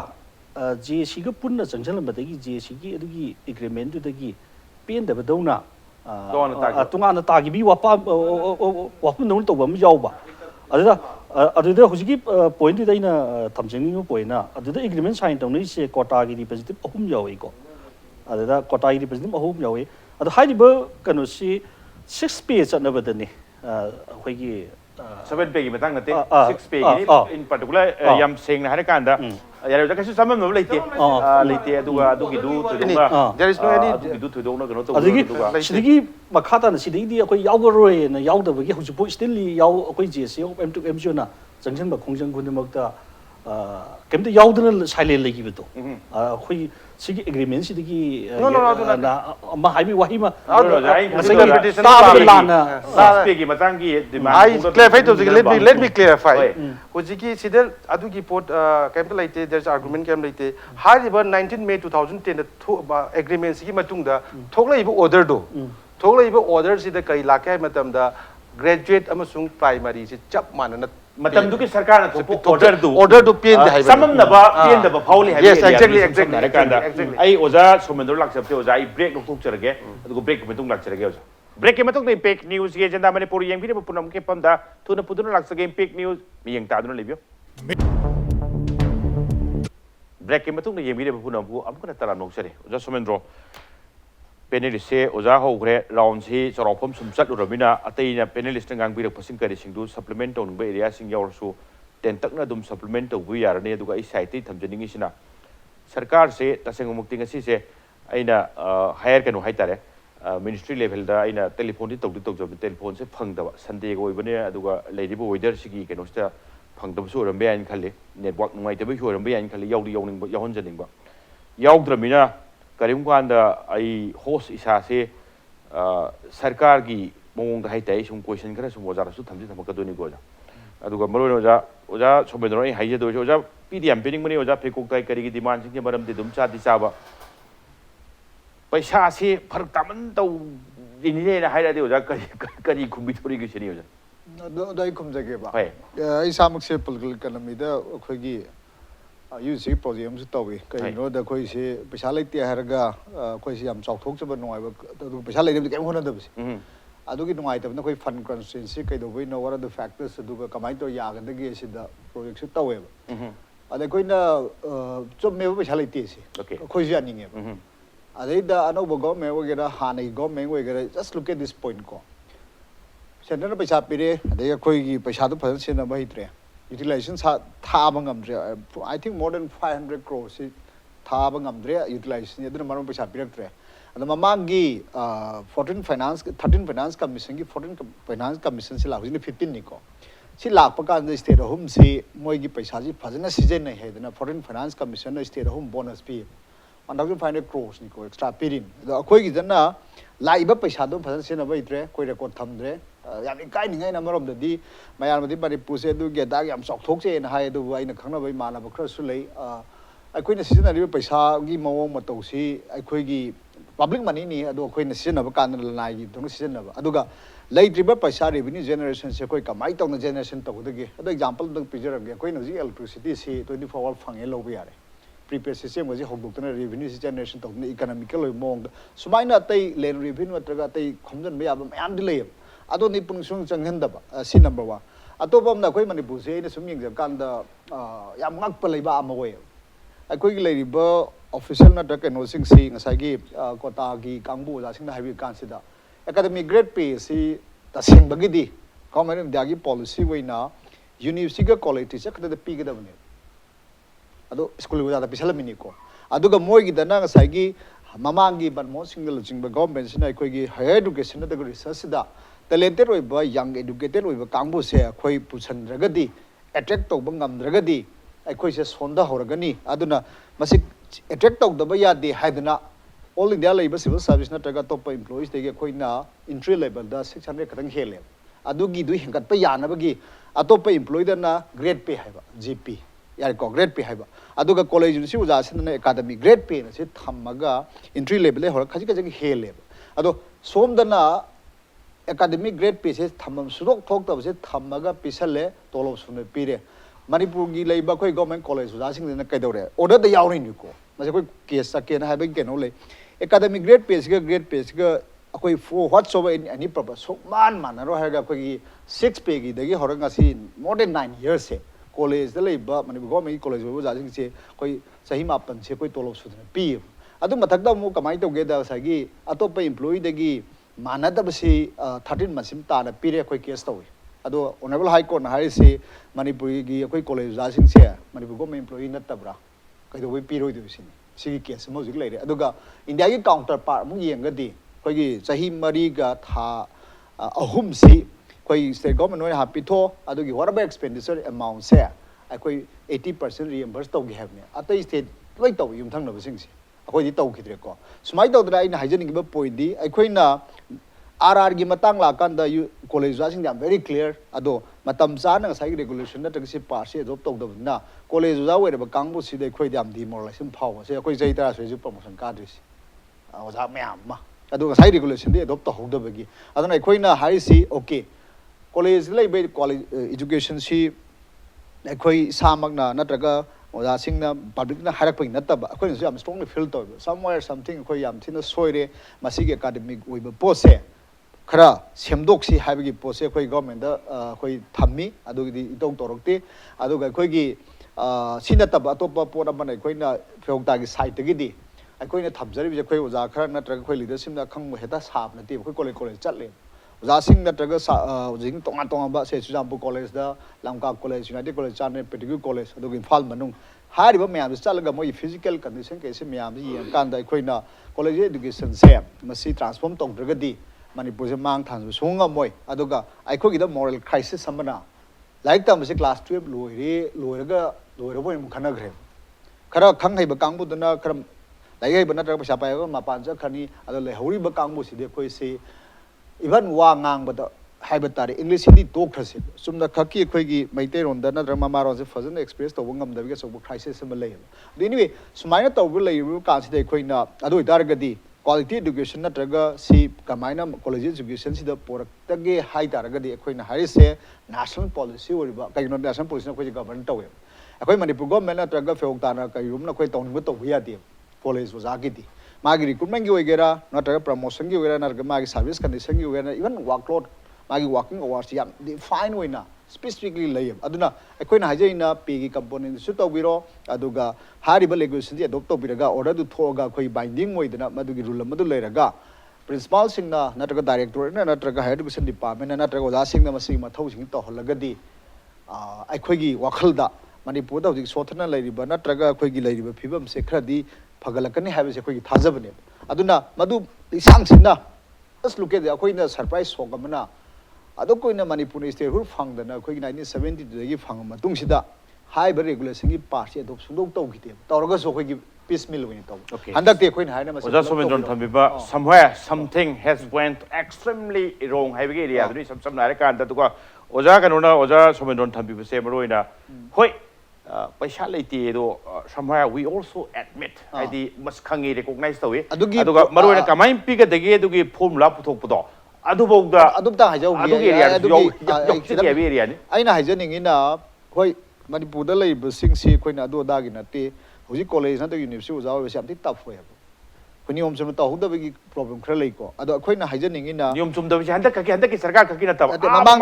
Speaker 3: GSC ga punna changchalambadagi GSC gi adugi agreement dagi pendaba dawna tungana tagi bi wapa nong tawba am yawba aduda hujigi point da ina thamjingni point na aduda agreement sign tawni se quota gi representative ahum yawi ko aduda quota gi representative ahum yawi adu haiba kanu si 6 page anabadani hoigi
Speaker 1: 7 pay gi matang nate 6 pay gi in particular yam seng na hare kanda yare da kasu samam no leite aduga adugi du tudunga
Speaker 4: there is no any
Speaker 1: du tudunga gano to
Speaker 3: adigi sidigi makhata na sidigi akoi yawgaroi na yawdabagi hujipoi still yaw akoi GSC AMTUC AMGEO na jangjan ba khongjang gundimakta ꯀꯩꯝꯇ ꯌꯥꯎꯗꯅ ꯁꯥꯏꯂꯦꯟ ꯂꯩꯈꯤꯕꯗꯣ ꯑꯩꯈꯣꯏ ꯁꯤꯒꯤ ꯑꯦꯒ꯭ꯔꯤꯃꯦꯟꯁꯤꯗꯒꯤ ꯑꯃ ꯍꯥꯏꯕꯤ ꯋꯥꯍꯩ ꯑꯃ ꯇꯥꯕꯗ ꯂꯥꯟꯅ
Speaker 1: ꯄꯦꯒꯤ ꯃꯇꯥꯡꯒꯤ
Speaker 4: I clarify to let me clarify. Hojiki sida adugi pot kemta laite there's argument kem laite hariba 19 May 2010 da agreement sigi matungda thoklaiba order do thoklaiba order sida kai lakai matamda graduate amasung primary si chap manana
Speaker 1: matamduki sarkar na
Speaker 4: order do pen da
Speaker 1: samamnaba pen da fauli hai
Speaker 4: yes exactly
Speaker 1: ai oja somendro laksapte oja ai break no thukcharage adugo break matung lakcharage oja break ke matung impact news ge janda manipur yang bhi punam ke pamda tuna puduna laksage impact news mi yang ta duna lebio break ke matung yang bhi punam bu amkuna tara noksare oja somendro panelist se oja hogre round si chorofom sumsat urabina ateina panelist ngang bi pasing kari singdu supplement on be area sing yaursu ten takna dum supplement to bu yarne aduga I site thamjaningi sina sarkar se taseng mukti ngasi se aina hire kanu haitare ministry level da aina telephone tawdi tawjob telephone se phangdaba sunday go ibane aduga leiribo weather sigi kanu sta phangdaba su rambe ain khalle network nungai tabi su rambe ain khalle yaudi yawning ba yahon janingba yaudramina karim kwanda ai host isa se sarkar gi mong da haitai sum question kara sum wazara su thamji thamaka doni goja aduga maro oja somedro ai haije do oja pdm pening mani oja FEGOCTA kari gi demand sing maram de dum cha di chaba paisa se pharak taman tau ini ne haira de oja kari khumbi thori gi seni oja
Speaker 2: dai khumjage ba ai samak se political economy da khogi use project su tawi kai no da khoi se paisa leite harga khoi se yam chawthok chaba nongai ba paisa leite kai hona da bisi adugi nongai tab na khoi fund constraints kai do boi no what are the factors aduga kamai to ya ga dagi se da project su tawe ba ada khoi na chob me paisa leite se khoi se aninge ba adai da anoba government wagera hanai government wagera just look at this point ko center paisa pire adai khoi gi paisa do phasan se na ba hitre utilization tha bangam dre I think more than 500 crores tha bangam dre utilization aduna marom paisa pirak dre ada mamangi 13 finance commission gi 14 finance commission se la hujin 15 ni ko si lak pa kan state home si moi gi paisa ji phajana season nei hedana 14 finance commission na state home bonus pi 1500 crores ni ko extra pirin da khoi gi jana laiba paisa do phajana se na bai dre khoi record tham dre yam kai ni ngai na marom da di mayar madi Manipur se du ge da yam sok thok che na hai du ai na khangna bai mana ba khra su lei ai khoi na season na ri paisa gi mawong ma to si ai khoi gi public money ni adu khoi na season na ba kan na lai gi dong season na ba aduga lei triba paisa revenue generation se khoi kamai tong na generation to da ge adu example dong picture ge khoi na ji electricity si 24 hour phang e lo ba yare prepaid system ga ji hogdok na revenue generation to na economical loi mong sumaina tai len revenue atraga tai khomjan ba ya ba mayam di lei ado ni pung sung changhan da ba si number 1 atopam na khoi Manipur se ina sum yeng kan da yam ngak pa leiba ama we akhoi gi lei ba official na da keno sing si ngasai gi kota gi kangbu ja sing na haibi kan si da academic grade pay si ta sing bagi di government da gi policy we na university ga college teacher kada da pi ga da bane ado school ga da pisala mini ko aduga moi gi da na ngasai gi mamang gi ban mo single jing ba government sina akhoi gi higher education da research da talented oiba young educated oiba kangbu se khoi pusan ragadi attract to bangam ragadi khoi se sonda horagani aduna masi attract to da ba ya de haiduna all india labor civil service na taga top employees de khoi na entry level da 600 kadang hele adugi du hingat pa yana bagi atop employee da na grade pay haiba gp yar ko grade pay haiba aduga college university uja sin na academy grade pay na se thamaga entry level le hor khaji ka jagi hele ado som da na academic grade pay se thamam surok thok ta se thamaga pisale tolop sune pire Manipur gi leiba khoi government college uja sing na kai dore order da yaw ni ko ma se khoi case ke na haiba ke no le academic grade pay ga akhoi for whatsoever in any purpose so man ro ha ga khoi 6 pay gi da gi horanga si more than 9 years se college da leiba Manipur government college uja sing se khoi sahi ma pan se khoi tolop sune pi adu mathak da mu kamai to ge da sa gi atop employee da gi manada basi 13 masim ta na pire khoi case tawi ado honorable high court na hai se Manipur gi khoi college ja sing se Manipur government employee na tabra kai do we piro do sin sigi case mo jik leire aduga india gi counterpart mu yeng ga di khoi gi sahi mari ga tha ahum si khoi state government no ha pitho adugi whatever expenditure amount se ꯑꯩꯈꯣꯏ 80% reimburse ꯇꯧꯒꯦ ꯍꯥꯏꯕꯅꯦ ꯑꯇꯩ ꯁ꯭ꯇꯦꯠ ꯂꯣꯏ ꯇꯧꯏ ꯌꯨꯝꯊꯪꯅꯕꯁꯤꯡꯁꯦ ꯑꯩꯈꯣꯏꯗꯤ ꯇꯧꯈꯤꯗ꯭ꯔꯦꯀꯣ ꯁꯨꯃꯥꯏꯅ ꯇꯧꯗꯅ ꯑꯩꯅ ꯍꯥꯏꯖꯅꯤꯡꯉꯤꯕ ꯄꯣꯏꯟꯗꯤ ꯑꯩꯈꯣꯏꯅ RRꯒꯤ ꯃꯇꯥꯡ ꯂꯥꯛꯀꯥꯟꯗ ꯀꯣꯂꯦꯖ ꯑꯣꯖꯥꯁꯤꯡꯗꯤ ꯌꯥꯝ ꯚꯦꯔꯤ ꯀ꯭ꯂꯤꯌꯔ ꯑꯗꯣ ꯃꯇꯝ ꯆꯥꯅ ꯉꯁꯥꯏꯒꯤ ꯔꯦꯒꯨꯂꯦꯁꯟ ꯅꯠꯇ꯭ꯔꯒ ꯁꯤ ꯄꯥꯔꯠꯁꯤ ꯑꯦꯗꯣꯞ ꯇꯧꯗꯕꯅꯤꯅ ꯀꯣꯂꯦꯖ ꯑꯣꯖꯥ ꯑꯣꯏꯔꯕ ꯀꯥꯡꯕꯨꯁꯤꯗ ꯑꯩꯈꯣꯏꯗꯤ ꯌꯥꯝ ꯗꯤꯃꯣꯔꯦꯂꯥꯏꯖꯦꯁꯟ ꯐꯥꯎꯕꯁꯦ ꯑꯩꯈꯣꯏ ꯆꯍꯤ 10 ꯁꯨꯔꯁꯨ ꯄ꯭ꯔꯣꯃꯣꯁꯟ ꯀꯥꯗ꯭ꯔꯤꯁꯤ ꯑꯣꯖꯥ ꯃꯌꯥꯝ ꯑꯃ ꯑꯗꯣ ꯉꯁꯥꯏ ꯔꯦꯒꯨꯂꯦꯁꯟꯗꯤ ꯑꯦꯗꯣꯞ ꯇꯧꯍꯧꯗꯕꯒꯤ ꯑꯗꯨꯅ ꯑꯩꯈꯣꯏꯅ ꯍꯥꯏꯔꯤꯁꯤ ꯑꯣꯀꯦ ꯀꯣꯂꯦꯖꯗ ꯂꯩꯕ ꯏꯗꯨꯀꯦꯁꯟꯁꯤ ꯑꯩꯈꯣꯏ ꯏꯁꯥꯃꯛꯅ ꯅꯠꯇ꯭ꯔꯒ ꯑꯣꯖꯥꯁꯤꯡꯅ ꯄꯕ꯭ꯂꯤꯛꯅ ꯍꯥꯏꯔꯛꯄꯒꯤ ꯅꯠꯇꯕ ꯑꯩꯈꯣꯏꯅꯁꯨ ꯌꯥꯝ ꯁ꯭ꯇꯔꯣꯡꯂꯤ ꯐꯤꯜ ꯇꯧꯋꯦꯕ ꯁꯝꯋꯦꯌꯔ ꯁꯝꯊꯤꯡ ꯑꯩꯈꯣꯏ ꯌꯥꯝ ꯊꯤꯅ ꯁꯣꯏꯔꯦ ꯃꯁꯤꯒꯤ ꯑꯦꯀꯥꯗꯃꯤꯛ ꯑꯣꯏꯕ ꯄꯣꯠꯁꯦ खरा सेमदोक्सी हाइबगी पोसे कोई गवर्नमेंट कोई थम्मी अदुगदी इतौ तोरक्ते अदुगा कोईगी सिनतब अतोपा पोट अमने कोईना फेगोक्तागी साइटगिदी अखोइना थमजरिबे कोई ओजा खरा नत्रगा कोई लीडरशिप ना खंग हेता साब नते कोई कॉलेज कॉलेज चले ओजासिंग नत्रगा जिंग तोंगा तोंगा बा से सुजामपु कॉलेज दा लमका कॉलेज यूनाइटेड कॉलेज चाने पेटिगु कॉलेज अदुगा इम्फाल मनुंग हारिबा म्याम चलगा मोई फिजिकल कंडीशन केसे म्याम यें कांदा अखोइना कॉलेज एजुकेशन से मसी transform तौद्रगदी Manipur se mang than sunga moi aduga akhoi da moral crisis samana like tam se class 12 loiraga loirabo im khana gre khara khang hai ba kangbu dana kram lai hai bana tra pa pa ma pan ja khani adu le hori ba kangbu si de khoi se even wa ngang ba da hai ba tare english hindi tok thase sumna khaki khoi gi maite ron da na dra ma ron se fazan express to ngam da bi so crisis sama lai anyway sumaina to bu lai ru ka si de khoi na adu itaragadi quality education natraga si kamaina college education sida poraktage hai taragadi akoina harise national policy oriba kaino national policy na koi govern tawe akoi manipur government natraga FEGOCTA na kai room na koi tawning to ya de college waza gidi magi recruitment gi oigera natraga promotion gi oigera natraga magi service condition gi oigera even workload magi working hours yam define oina specifically layam aduna akoina hajaina pay gi component su tawbiro aduga hariba regulation di adopt tawbiraga order du thoga khoi binding oidana madugi rule madu leiraga principal singna natraga director na natraga higher education department na natraga oja singna masi mathau sing to holagadi akhoi gi wakhalda manipur da hojik sothana leiriba natraga akhoi gi leiriba phibam se khradi phagalakani haiba se akhoi gi thajabane aduna madu isang sina as look at akhoi na surprise sogamana अदो कोइना मणिपुर स्टेट हुर फंगदना कोइ 1972 गी फंग मतुंग सिदा हाइब रेगुलेशन गी पार्ट से अदो सुंदोक तौगिते तौरगा सो कोइ गी पीस मिल वनि तौ हंदक ते कोइन हाइना मस
Speaker 1: ओजा सोमेंद्रन थंबिबा somewhere something has went extremely wrong हाइबगे एरिया दुनि सम नारे कान द तुका ओजा कनोना ओजा सोमेंद्रन थंबिबा से मरोइना होय पैसा लेते दो somewhere we also admit हाइदि मस खंगी recognize तवे अदुगा मरोइना कमाइन पिग दगे दुगी फॉर्मूला पुथोकपदो अदुबौदा अदुबता हाजौ अदुगी एरिया अदुगी एरिया नि
Speaker 2: आइना हाजनिंगिना होय मणिपुर दा लेब सिंग से कोइना अदु दागी नते हुजि कॉलेज न यूनिवर्सिटी उजा होय सेम टफ होय खुनि ओम सम तहुदबगी प्रॉब्लम खरा लेको अदो अखोइना हाजनिंगिना
Speaker 1: नियम चुमदबि हंदक की सरकार खकी नतब ममांग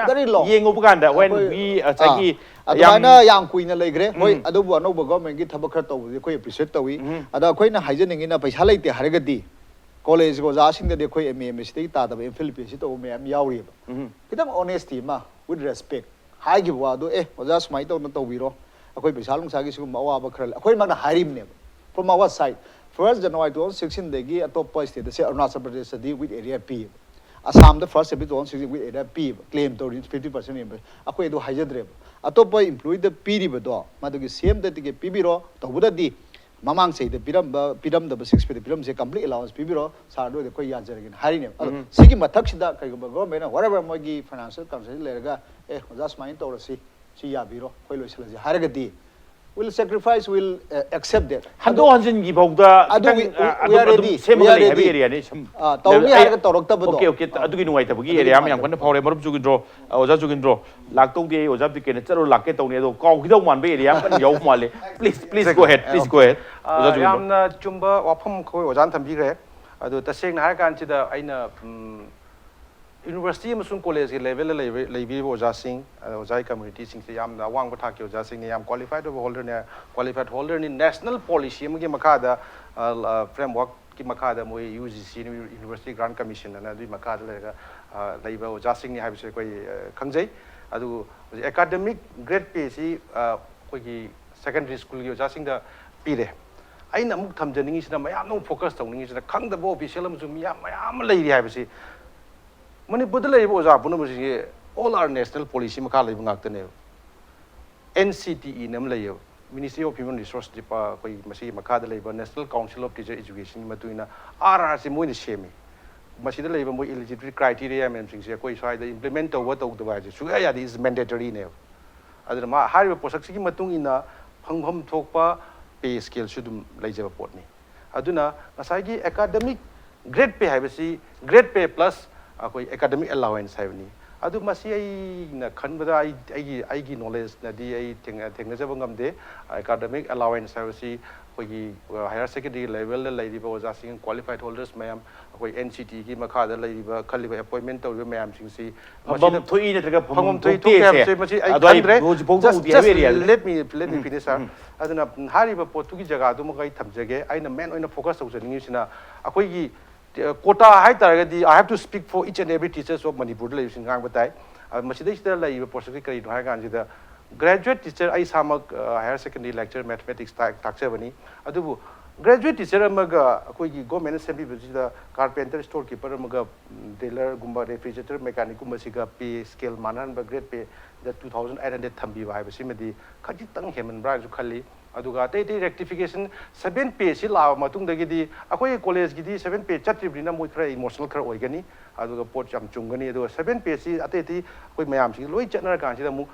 Speaker 1: very long yengu buganda when we sagi
Speaker 2: adana yang kuina leigre hoy adubu anoba government gi thabak khara tawbi khoi appreciate tawi ada akhoi na hajaningina paisa leite haragadi college go za sing de khoi MMS te ta da Philippines to me am yauri ba kitam honesty ma with respect hai gi wa do oja smai to na tawbiro akhoi paisa lung sa gi sum awa ba khara akhoi ma na harim ne from our side 1st January 2016 de gi atop state se Arunachal Pradesh di with area P Assam the first episode 2016 with area P claim to 50% member akhoi do hajadre atop employee the P ri ba do ma do gi same de ge P biro to buda di mamang say the piram the 6 piram se complete allowance pibiro sa do de koi ya jaragin harine sigi mathak sida kai government whatever mogi financial concern lerga just mind to si ya biro koi lo sala haragadi will sacrifice will accept that
Speaker 1: hando hanjin gi bauda
Speaker 2: we are ready
Speaker 1: we are ready area ni
Speaker 2: tawni harga torokta bado
Speaker 1: okay adu gi nuai tabagi area am yang kan phawre marup Jugindro oja Jugindro laktou de oja Biken charo lakke tawni do kaw gi do man be area kan yau male please go ahead
Speaker 4: yamna chumba wafam khoi ojan thambigre adu taseng na har kan chida aina University amasung college ke level leibi oja sing ojai community sing se yamna wang ba thak oja sing ne yam qualified holder ni national policy amge makha da framework ki makha da moi UGC University Grant Commission na dui makha da lega leiba oja sing ni haibse koi khangjai adu academic grade pay si koi ki secondary school ki oja sing da pire aina muk thamjaningi sina mayam no focus tawningi sina khangda bo official amsu mayam leiri haibse Manipur da leibo oja puna musi all our national policy makha leiba ngakta ne NCTE nam layo Ministry of Human Resource Depa koi masi makada labor National Council of Teacher Education matuina RRC mo ni shemi masida labor mo eligibility criteria mem sing se koi sai da implement to what of the wise su ya is mandatory ne aduna ma hariba posak sigi matung ina phangpham thokpa pay scale su dum laijaba pot ni aduna ngasai gi academic grade pay haibasi grade pay plus koi academic allowance haibani adu masi ai na khanbada ai gi knowledge na di ai thengna jaba ngamde academic allowance haibasi koi higher secondary level la laiba oja sing qualified holders mayam koi NCT gi makha da laiba khaliba appointment to mayam sing si
Speaker 1: bam thui na traga
Speaker 4: phangom thui tu se masi ai khandre let me finish sir aduna hariba potu gi jaga du makai thamjage aina main oina focus tau janingi sina akoi gi quota hai taragadi I have to speak for each and every teachers of Manipur la using gang batai masida ista la iba possibly kari no hai gan jida graduate teacher ai samak higher secondary lecture mathematics takse bani adubu graduate teacher amaga akoi gi government assembly bujida carpenter storekeeper amaga tailor gumba refrigerator mechanic gumba siga pay scale manan ba grade pay the 2800 thambi ba hai simadi khati tang heman bra ju khali aduga te rectification 7 pay si la matung dagi di akoi college gi di 7 pay chatribina moi khra emotional khra oigani aduga pot cham chungani aduga 7 pay si ate ti akoi mayam si loi chatna kan si da mu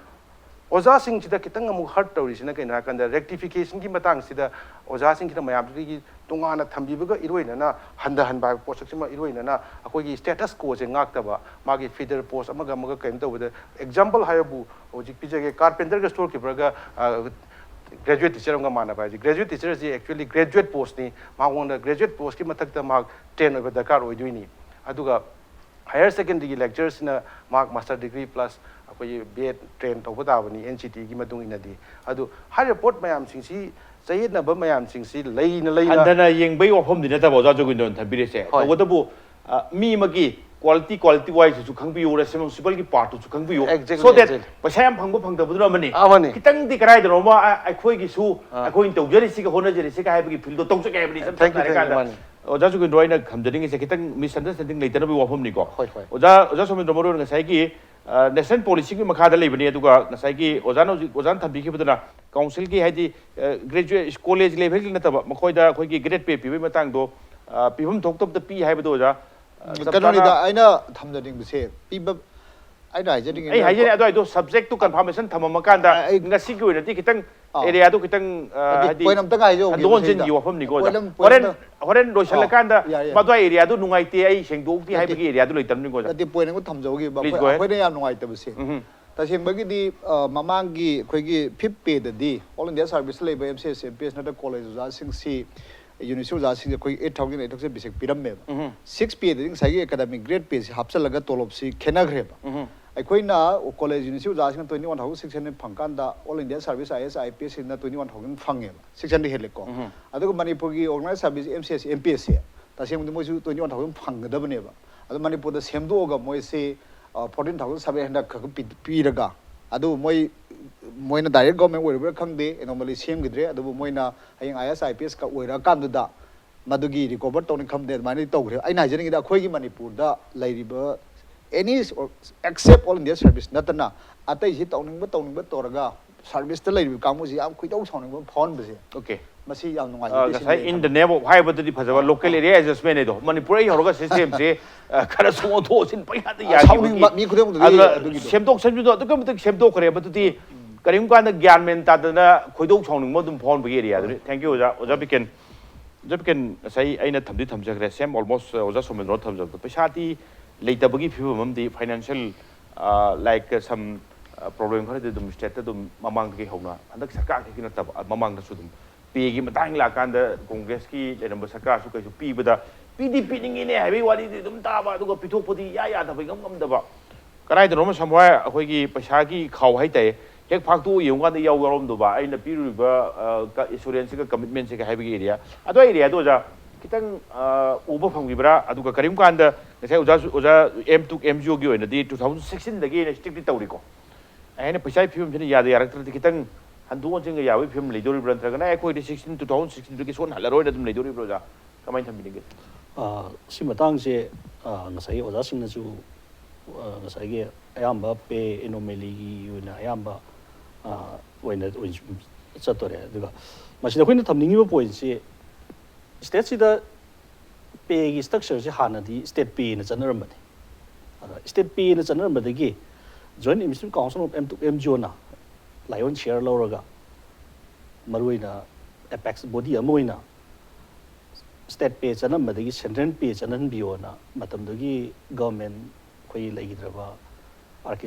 Speaker 4: oja sing sida kitang amu hard tawri sina kaina kan da rectification gi matang sida oja sing kita mayam gi tungana thambi baga iroina na handa han ba post sima iroina na akoi gi status quo se ngak ta ba magi feeder post amaga amaga kain tawda example hayabu ojik pijage carpenter ga store keeper ga graduate teacher nga mana ba graduate teacher is actually graduate post ni ma won graduate post ki mathak ta ma train over dakar oi ni aduga higher secondary lectures na mark master degree plus akoi B.Ed train to ba bani NCT gi madung ina di adu high report mayam sing si sayid na ba mayam sing si leina
Speaker 1: andana yengbei wafam dina ta boja Jugindro thabire se to da bu mi magi quality wise su khangbiu responsible gi part su khangbiu so that paisa yam phangba phangda budura mani kitang di karai dro ma akhoi gi su akhoi to jeri si ga hona jeri si ga hai gi field to tong ga bani
Speaker 4: thank you
Speaker 1: oja Jugindro ina khamjading se kitang misunderstanding leitana bi wafam ni ko oja Somorendro moro ngasai gi national policy gi makha da leibani aduga ngasai gi ojan thambi gi buduna council gi haidi graduate college level gi nataba makoi da khoi gi grade pay pi matang do pibum thok top da pi hai bado oja
Speaker 2: kanonida aina thamjading bse piba aina hajading
Speaker 1: ai hajani adoi do subject to confirmation thamama kanda ngasi gi oina ti kitang area to kitang hadi
Speaker 2: poinam ta gai jo
Speaker 1: don jin gi wafam ni go horen roshal kanda madwa area do nungai te ai sengdok ti hai gi area do leitam ni go
Speaker 2: ati poinam ko thamjo gi ba khoina yam nungai ta bse ta sembagi di mamang gi khoi gi 5th pay da di all india service labor MCS MPS na college za sing si University of Sing koi 8,800 bisek pirambe 6 pay ding sai academic grade pay si hapsal laga tolop si khena gre ba ai na college University of Sing 21,600 phangkan da all India service IS IPS na 21,000 phange 600 hele ko adu Manipur gi organized service MCS MPS ta sem mo su 21,000 phang da bane ba adu Manipur da semdo ga moi se 14,700 ka pi raga adu moi na direct government oiribra khangde anomaly semgidre adu moi na hayang IS IPS ka oira kanduda madugi recover tawni khamde mani tawgre aina hajaringi da khoi gi Manipur da lairiba any except all India service natana atai si tawning ba toraga service ta lairiba kamu si am khoi taw sawning ba phone base
Speaker 1: okay
Speaker 2: masi yam nungai
Speaker 1: sai in the name of high but the phajaba local area adjustment edo Manipur ai horoga system se khara sumo tho sin pai ha ya
Speaker 2: mi khudem du
Speaker 1: semdok sanju do kam tak semdok kare but ti karim kan da gyan men ta da khoidok chawning mo dum phone bagi area du thank you oja biken sai aina thamdi thamjagre same almost oja Somorendro thamjag paisa ti leitabagi phibu mamdi financial like some problem khare dum state dum mamang gi hona andak sarkar ki na tab mamang da sudum pe gi matang la kan da congress ki lenamba sarkar su kai su pi bada pidi piningi ne hai wali dum ta ba du pithok podi ya da bai ngam da ba karai da rom samwa akhoi gi paisa gi khau hai tai hek phaktu yong kan da yaw rom do ba aina piru ba ka insurance ka commitment se ka hai gi area ado area do ja kitang uba phangibra aduga karim kan da ngai oja AMTUC AMGEO gi oina di 2016 dagi ne strictly tawri ko aina paisa phim jeni ya da yarak tra kitang handu jeng ya wi phim leidori bran tra kana khoi 2016 gi son halaroi da dum leidori bro ja kamai tham bi
Speaker 3: si matang se ngasai oja sing na chu ngasai ge ayamba pe anomaly gi una ayamba ꯑꯣꯏꯅ ꯆꯠꯇꯣꯔꯦ ꯑꯗꯨꯒ ꯃꯁꯤꯗ ꯑꯩꯈꯣꯏꯅ ꯊꯝꯅꯤꯡꯉꯤꯕ ꯄꯣꯏꯟꯁꯤ ꯁ꯭ꯇꯦꯠꯁꯤꯗ ꯄꯦꯒꯤ ꯁ꯭ꯇ꯭ꯔꯛꯆꯔꯁꯤ ꯍꯥꯟꯅꯗꯤ ꯁ꯭ꯇꯦꯠ ꯄꯦꯅ ꯆꯠꯅꯔꯝꯕꯅꯤ ꯑꯗ ꯁ꯭ꯇꯦꯠ ꯄꯦꯅ ꯆꯠꯅꯔꯝꯕꯗꯒꯤ joint administrative council of AMTUC AMGEOꯅ ꯂꯥꯏꯑꯣꯟ ꯁꯤꯌꯔ ꯂꯧꯔꯒ ꯃꯔꯨꯑꯣꯏꯅ ꯑꯦꯄꯦꯛꯁ ꯕꯣꯗꯤ ꯑꯃ ꯑꯣꯏꯅ ꯁ꯭ꯇꯦꯠ ꯄꯦ ꯆꯠꯅꯔꯝꯕꯗꯒꯤ ꯁꯦꯟꯇ꯭ꯔꯦꯜ ꯄꯦ ꯆꯠꯅꯍꯟꯕꯤꯌꯣꯅ ꯃꯇꯝꯗꯨꯒꯤ ꯒꯚꯔꯟꯃꯦꯟ ꯑꯩꯈꯣꯏ ꯂꯩꯈꯤꯗ꯭ꯔꯕ